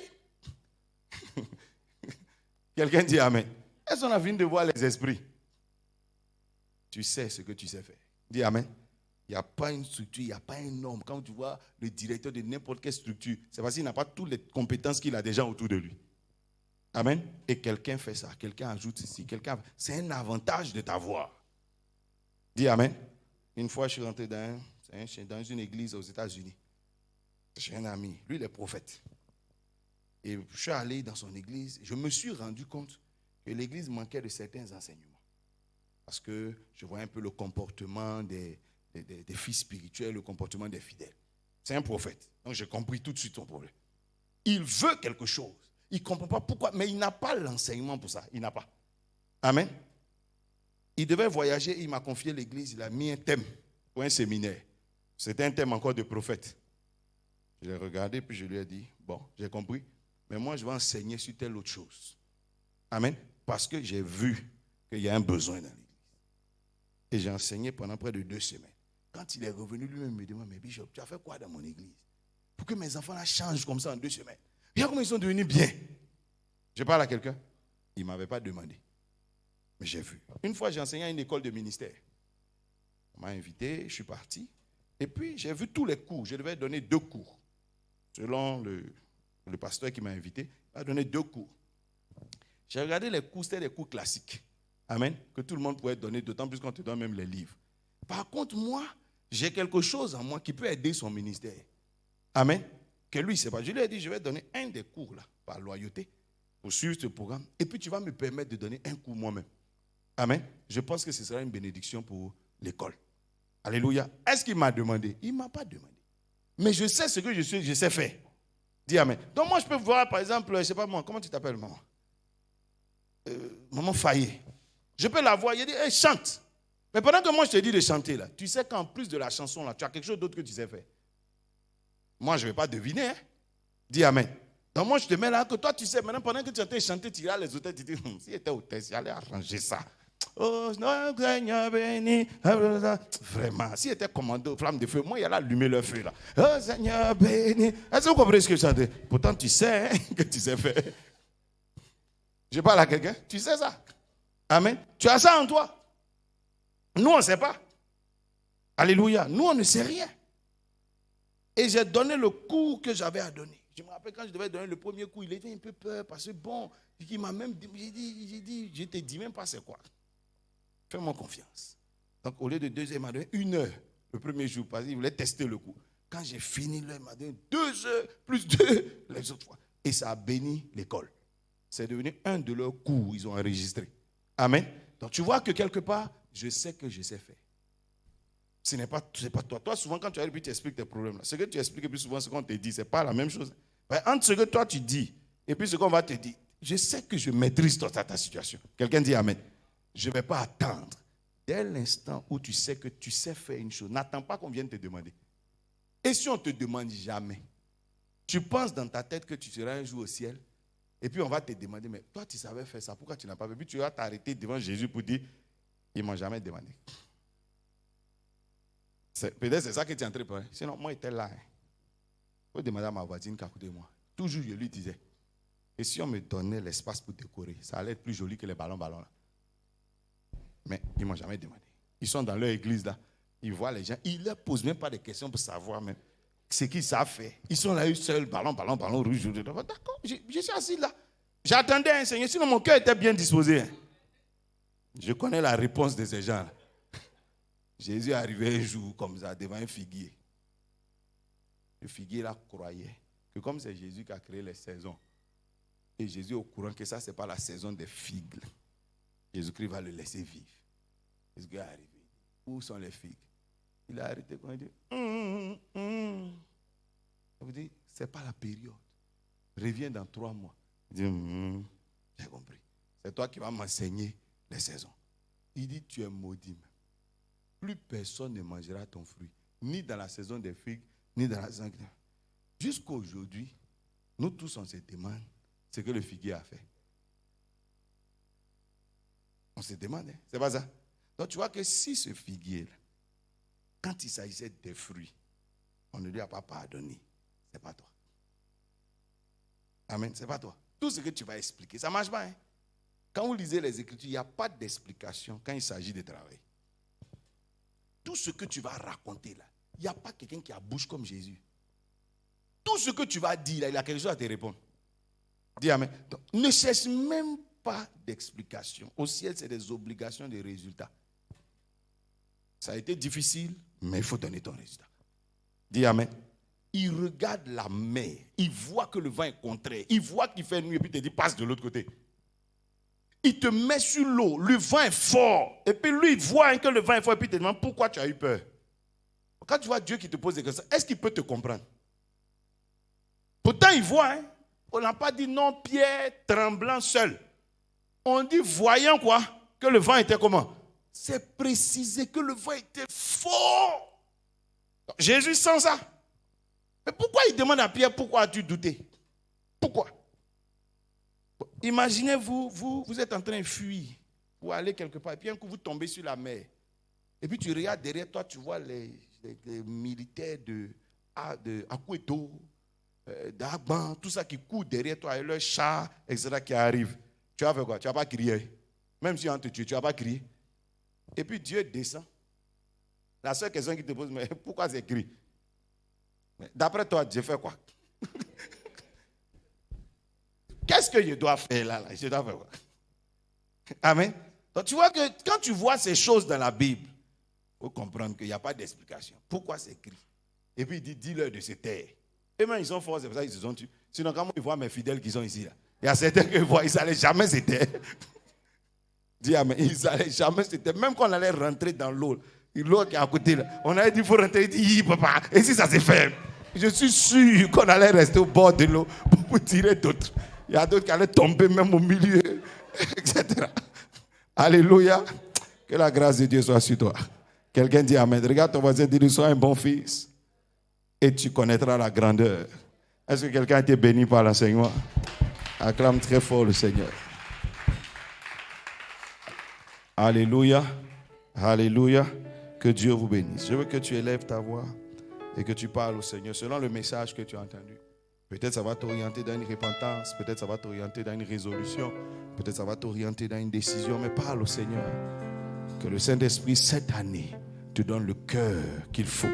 Speaker 4: Quelqu'un dit Amen. Est-ce qu'on a fini de voir les esprits? Tu sais ce que tu sais faire. Dis Amen. Il n'y a pas une structure, il n'y a pas un homme. Quand tu vois le directeur de n'importe quelle structure, c'est parce qu'il n'a pas toutes les compétences qu'il a déjà autour de lui. Amen. Et quelqu'un fait ça, quelqu'un ajoute ceci, c'est un avantage de t'avoir. Dis Amen. Une fois, je suis rentré dans une église aux États-Unis. J'ai un ami, lui, il est prophète. Et je suis allé dans son église, je me suis rendu compte que l'église manquait de certains enseignements. Parce que je voyais un peu le comportement des fils spirituels, le comportement des fidèles. C'est un prophète. Donc j'ai compris tout de suite son problème. Il veut quelque chose. Il ne comprend pas pourquoi, mais il n'a pas l'enseignement pour ça. Il n'a pas. Amen. Il devait voyager, il m'a confié l'église, il a mis un thème pour un séminaire. C'était un thème encore de prophète. Je l'ai regardé, puis je lui ai dit, bon, j'ai compris, mais moi je vais enseigner sur telle autre chose. Amen. Parce que j'ai vu qu'il y a un besoin dans l'église. Et j'ai enseigné pendant près de 2 semaines. Quand il est revenu, lui-même me demande, mais Bishop, tu as fait quoi dans mon église? Pour que mes enfants là changent comme ça en 2 semaines. Regarde comment ils sont devenus bien. Je parle à quelqu'un. Il ne m'avait pas demandé. Mais j'ai vu. Une fois, j'ai enseigné à une école de ministère. On m'a invité, je suis parti. Et puis, j'ai vu tous les cours. Je devais donner 2 cours. Selon le pasteur qui m'a invité, il m'a donné 2 cours. J'ai regardé les cours, c'était des cours classiques. Amen. Que tout le monde pouvait donner, d'autant plus qu'on te donne même les livres. Par contre, moi, j'ai quelque chose en moi qui peut aider son ministère. Amen. Que lui, c'est pas. Je lui ai dit, je vais donner un des cours là, par loyauté, pour suivre ce programme. Et puis, tu vas me permettre de donner un cours moi-même. Amen. Je pense que ce sera une bénédiction pour l'école. Alléluia. Est-ce qu'il m'a demandé? Il ne m'a pas demandé. Mais je sais ce que je sais faire. Dis Amen. Donc, moi, je peux voir, par exemple, je ne sais pas moi, comment tu t'appelles, maman? Maman Faye. Je peux la voir, il dit, hey, chante. Mais pendant que moi je te dis de chanter là, tu sais qu'en plus de la chanson là, tu as quelque chose d'autre que tu sais faire. Moi je ne vais pas deviner. Hein? Dis Amen. Donc moi je te mets là que toi tu sais, maintenant pendant que tu es en train de chanter, tu regardes les auteurs, tu dis, s'il était auteur, il allait arranger ça. Oh Seigneur béni. Vraiment, s'il était commando, flamme de feu, moi il allait allumer le feu là. Oh Seigneur béni. Est-ce que vous comprenez ce que je chante? Pourtant tu sais hein, que tu sais faire. Je parle à quelqu'un, tu sais ça. Amen. Tu as ça en toi. Nous, on ne sait pas. Alléluia. Nous, on ne sait rien. Et j'ai donné le cours que j'avais à donner. Je me rappelle quand je devais donner le premier cours, il était un peu peur parce que bon, il m'a même dit, je te dis même pas c'est quoi. Fais-moi confiance. Donc au lieu de 2 heures, il m'a donné 1 heure le premier jour parce qu'il voulait tester le cours. Quand j'ai fini, il m'a donné 2 heures plus 2 les autres fois. Et ça a béni l'école. C'est devenu un de leurs cours, ils ont enregistré. Amen. Donc tu vois que quelque part, je sais que je sais faire. Ce n'est pas toi. Toi, souvent, quand tu arrives, tu expliques tes problèmes. Là. Ce que tu expliques le plus souvent, ce qu'on te dit, ce n'est pas la même chose. Mais entre ce que toi, tu dis et puis ce qu'on va te dire, je sais que je maîtrise ta situation. Quelqu'un dit Amen. Je ne vais pas attendre. Dès l'instant où tu sais que tu sais faire une chose, n'attends pas qu'on vienne te demander. Et si on ne te demande jamais, tu penses dans ta tête que tu seras un jour au ciel, et puis on va te demander, mais toi, tu savais faire ça, pourquoi tu n'as pas fait? Puis tu vas t'arrêter devant Jésus pour dire, ils ne m'ont jamais demandé. Peut-être c'est ça que tu es en train de parler. Sinon, moi, j'étais là. Il faut demander à ma voisine qui est à côté de moi. Toujours, je lui disais, et si on me donnait l'espace pour décorer, ça allait être plus joli que les ballons là. Mais ils ne m'ont jamais demandé. Ils sont dans leur église là. Ils voient les gens. Ils ne leur posent même pas de questions pour savoir même ce qu'ils savent faire. Ils sont là, eux seuls, ballon rouge. D'accord, je suis assis là. J'attendais un Seigneur, sinon mon cœur était bien disposé. Je connais la réponse de ces gens là. Jésus est arrivé un jour comme ça devant un figuier. Le figuier là croyait que comme c'est Jésus qui a créé les saisons, et Jésus est au courant que ça, ce n'est pas la saison des figues. Jésus-Christ va le laisser vivre. Jésus est arrivé. Où sont les figues? Il a arrêté quand il dit Ça veut dire, ce n'est pas la période. Reviens dans 3 mois. Il dit j'ai compris. C'est toi qui vas m'enseigner les saisons. Il dit tu es maudit. Plus personne ne mangera ton fruit, ni dans la saison des figues, ni dans la saison des... Jusqu'à aujourd'hui, nous tous on se demande ce que le figuier a fait. On se demande, hein? C'est pas ça. Donc tu vois que si ce figuier-là, quand il s'agissait des fruits, on ne lui a pas pardonné, c'est pas toi. Amen, c'est pas toi. Tout ce que tu vas expliquer, ça ne marche pas. Hein? Quand vous lisez les Écritures, il n'y a pas d'explication quand il s'agit de travail. Tout ce que tu vas raconter là, il n'y a pas quelqu'un qui a bouche comme Jésus. Tout ce que tu vas dire là, il a quelque chose à te répondre. Dis Amen. Donc, ne cherche même pas d'explication. Au ciel, c'est des obligations de résultats. Ça a été difficile, mais il faut donner ton résultat. Dis Amen. Il regarde la mer, il voit que le vent est contraire, il voit qu'il fait nuit et puis il te dit passe de l'autre côté. Il te met sur l'eau, le vent est fort. Et puis lui, il voit que le vent est fort et puis il te demande pourquoi tu as eu peur. Quand tu vois Dieu qui te pose des questions, est-ce qu'il peut te comprendre? Pourtant, il voit. Hein? On n'a pas dit non, Pierre tremblant seul. On dit voyant quoi? Que le vent était comment? C'est précisé que le vent était fort. Jésus sent ça. Mais pourquoi il demande à Pierre, pourquoi as-tu douté? Pourquoi? Imaginez-vous, vous êtes en train de fuir pour aller quelque part, et puis un coup vous tombez sur la mer. Et puis tu regardes derrière toi, tu vois les militaires de Akweto, d'Agban, tout ça qui court derrière toi, et leurs chars, etc. qui arrivent. Tu vas faire quoi? Tu ne vas pas crier. Même si on te tue, tu ne vas pas crier. Et puis Dieu descend. La seule question qu'il te pose, mais pourquoi c'est écrit? D'après toi, Dieu fait quoi? Qu'est-ce que je dois faire là? Je dois faire quoi? Amen. Donc tu vois que quand tu vois ces choses dans la Bible, il faut comprendre qu'il n'y a pas d'explication. Pourquoi c'est écrit? Et puis il dit, dis-leur de se taire. Et même ils sont forts, c'est pour ça qu'ils se sont tués. Sinon, quand ils voient mes fidèles qui sont ici, là, il y a certains qui voient, ils n'allaient jamais se taire. Dis Amen. Ils n'allaient jamais se taire. Même quand on allait rentrer dans l'eau, l'eau qui est à côté, là, on avait dit, il faut rentrer. Il dit, papa. Et si ça s'est fait, je suis sûr qu'on allait rester au bord de l'eau pour tirer d'autres. Il y a d'autres qui allaient tomber même au milieu, etc. Alléluia. Que la grâce de Dieu soit sur toi. Quelqu'un dit Amen. Regarde ton voisin, dis-lui, sois un bon fils et tu connaîtras la grandeur. Est-ce que quelqu'un a été béni par l'enseignement? Acclame très fort le Seigneur. Alléluia. Alléluia. Que Dieu vous bénisse. Je veux que tu élèves ta voix et que tu parles au Seigneur selon le message que tu as entendu. Peut-être ça va t'orienter dans une repentance, peut-être ça va t'orienter dans une résolution, peut-être ça va t'orienter dans une décision, mais parle au Seigneur. Que le Saint-Esprit, cette année, te donne le cœur qu'il faut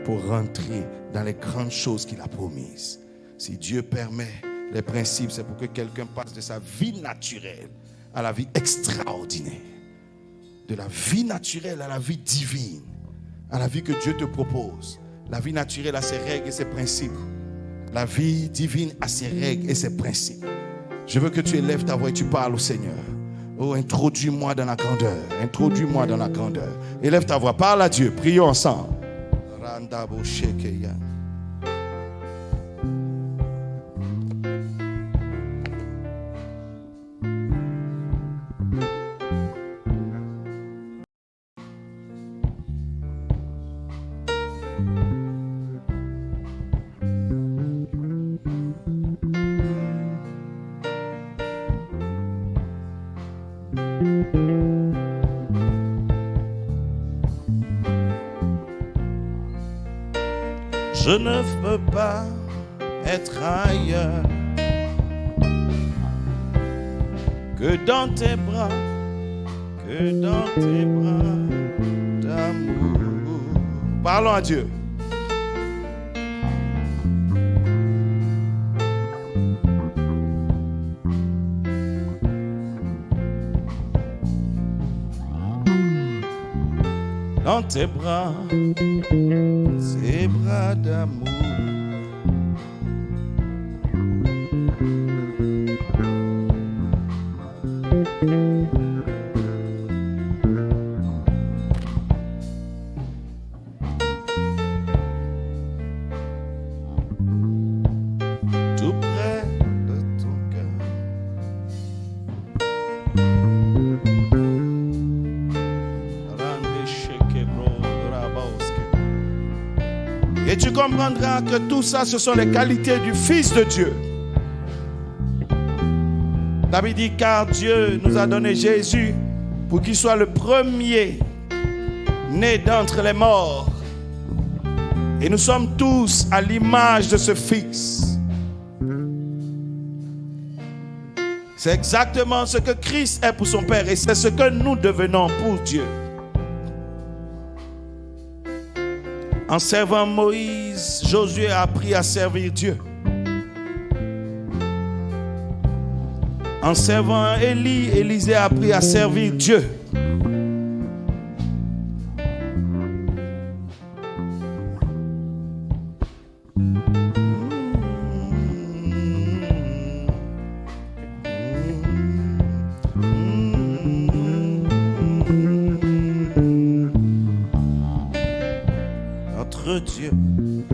Speaker 4: pour rentrer dans les grandes choses qu'il a promises. Si Dieu permet les principes, c'est pour que quelqu'un passe de sa vie naturelle à la vie extraordinaire. De la vie naturelle à la vie divine, à la vie que Dieu te propose. La vie naturelle a ses règles et ses principes. La vie divine a ses règles et ses principes. Je veux que tu élèves ta voix et tu parles au Seigneur. Oh, introduis-moi dans la grandeur. Introduis-moi dans la grandeur. Élève ta voix, parle à Dieu. Prions ensemble. Je ne veux pas être ailleurs que dans tes bras, d'amour. Parlons à Dieu. Dans tes bras d'amour. Tout près de ton cœur. Et tu comprendras que tout ça, ce sont les qualités du Fils de Dieu. David dit, car Dieu nous a donné Jésus pour qu'il soit le premier né d'entre les morts. Et nous sommes tous à l'image de ce Fils. C'est exactement ce que Christ est pour son Père et c'est ce que nous devenons pour Dieu. En servant Moïse, Josué a appris à servir Dieu. En servant Élie, Élisée a appris à servir Dieu. Dieu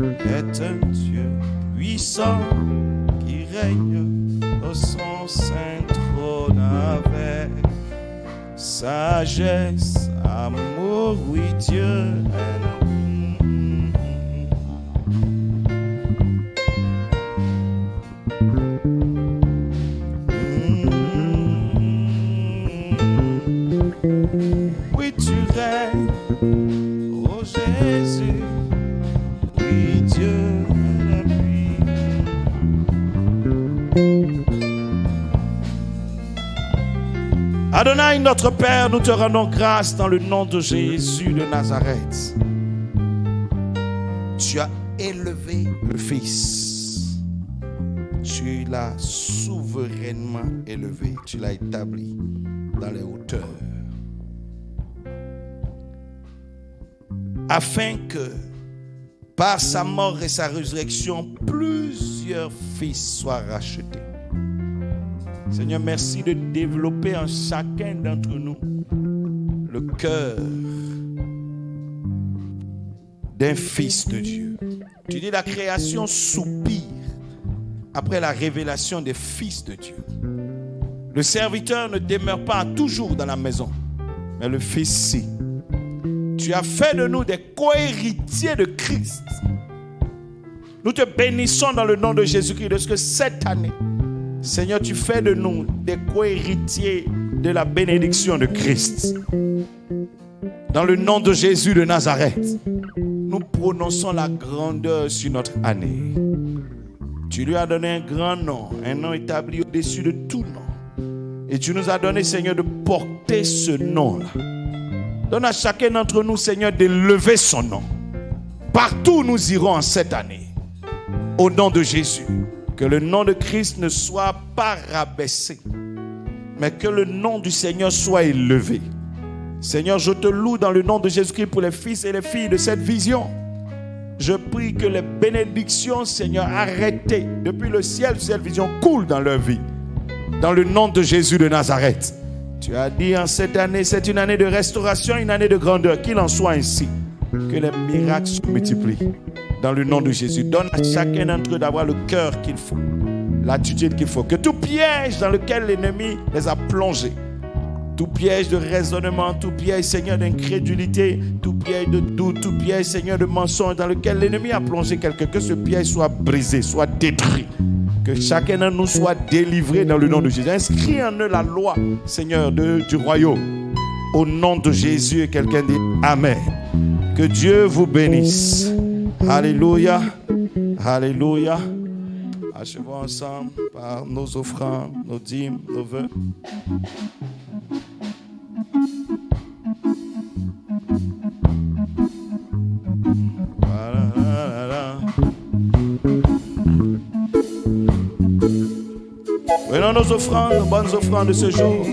Speaker 4: est un Dieu puissant qui règne au son saint trône avec sagesse, amour, oui Dieu est oui tu règnes, oh Jésus. Adonai, notre Père, nous te rendons grâce dans le nom de Jésus de Nazareth. Tu as élevé le Fils. Tu l'as souverainement élevé. Tu l'as établi dans les hauteurs. Afin que, par sa mort et sa résurrection, plusieurs fils soient rachetés. Seigneur, merci de développer en chacun d'entre nous le cœur d'un fils de Dieu. Tu dis la création soupire après la révélation des fils de Dieu. Le serviteur ne demeure pas toujours dans la maison, mais le fils si. Tu as fait de nous des co-héritiers de Christ. Nous te bénissons dans le nom de Jésus-Christ de ce que cette année, Seigneur, tu fais de nous des co-héritiers de la bénédiction de Christ. Dans le nom de Jésus de Nazareth, nous prononçons la grandeur sur notre année. Tu lui as donné un grand nom, un nom établi au-dessus de tout nom. Et tu nous as donné, Seigneur, de porter ce nom-là. Donne à chacun d'entre nous, Seigneur, d'élever son nom. partout où nous irons en cette année, au nom de Jésus, que le nom de Christ ne soit pas rabaissé, mais que le nom du Seigneur soit élevé. Seigneur, je te loue dans le nom de Jésus-Christ pour les fils et les filles de cette vision. Je prie que les bénédictions, Seigneur, arrêtées depuis le ciel de cette vision coulent dans leur vie. Dans le nom de Jésus de Nazareth. Tu as dit en cette année, c'est une année de restauration, une année de grandeur. Qu'il en soit ainsi. Que les miracles se multiplient. Dans le nom de Jésus. Donne à chacun d'entre eux d'avoir le cœur qu'il faut. L'attitude qu'il faut. Que tout piège dans lequel l'ennemi les a plongés, tout piège de raisonnement, tout piège, Seigneur, d'incrédulité, tout piège de doute, tout piège, Seigneur, de mensonge dans lequel l'ennemi a plongé quelqu'un, que ce piège soit brisé, soit détruit. Que chacun de nous soit délivré dans le nom de Jésus. Inscris en eux la loi, Seigneur, du royaume. Au nom de Jésus, et quelqu'un dit Amen. Que Dieu vous bénisse. Alléluia. Alléluia. Achevons ensemble par nos offrandes, nos dîmes, nos vœux. Venons nos offrandes, nos bonnes offrandes de ce jour.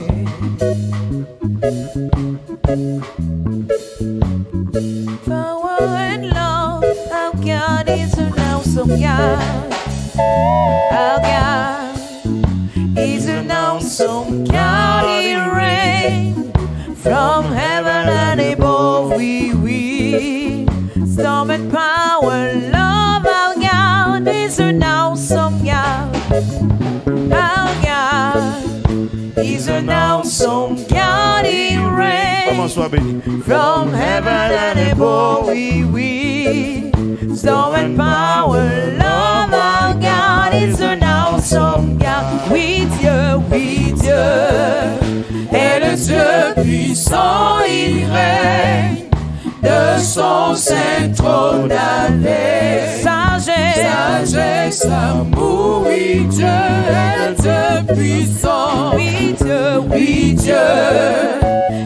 Speaker 1: Power and love, our God is an awesome God. Our God is an awesome God. He reigns from heaven and above. We storm and power, love. Our God is an awesome God. Our God is an awesome God. He reigns from heaven and above. We storm and power, love. Our God is an awesome God. Oui Dieu, est le Dieu puissant. Il règne de son saint trône avec sagesse, amour. Oui Dieu est le Dieu puissant. Oui Dieu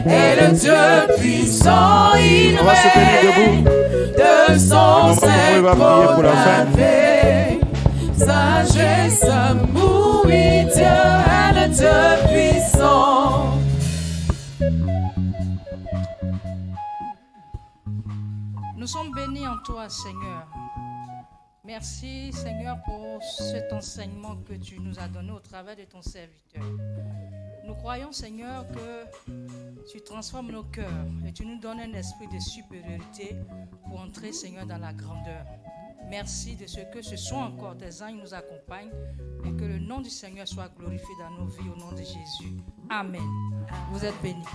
Speaker 1: est le Dieu puissant. Il règne de son saint trône avec sagesse, amour. Oui Dieu est le Dieu puissant.
Speaker 6: Nous sommes bénis en toi, Seigneur. Merci, Seigneur, pour cet enseignement que tu nous as donné au travers de ton serviteur. Nous croyons, Seigneur, que tu transformes nos cœurs et tu nous donnes un esprit de supériorité pour entrer, Seigneur, dans la grandeur. Merci de ce que ce soit encore tes anges nous accompagnent et que le nom du Seigneur soit glorifié dans nos vies au nom de Jésus. Amen. Vous êtes bénis.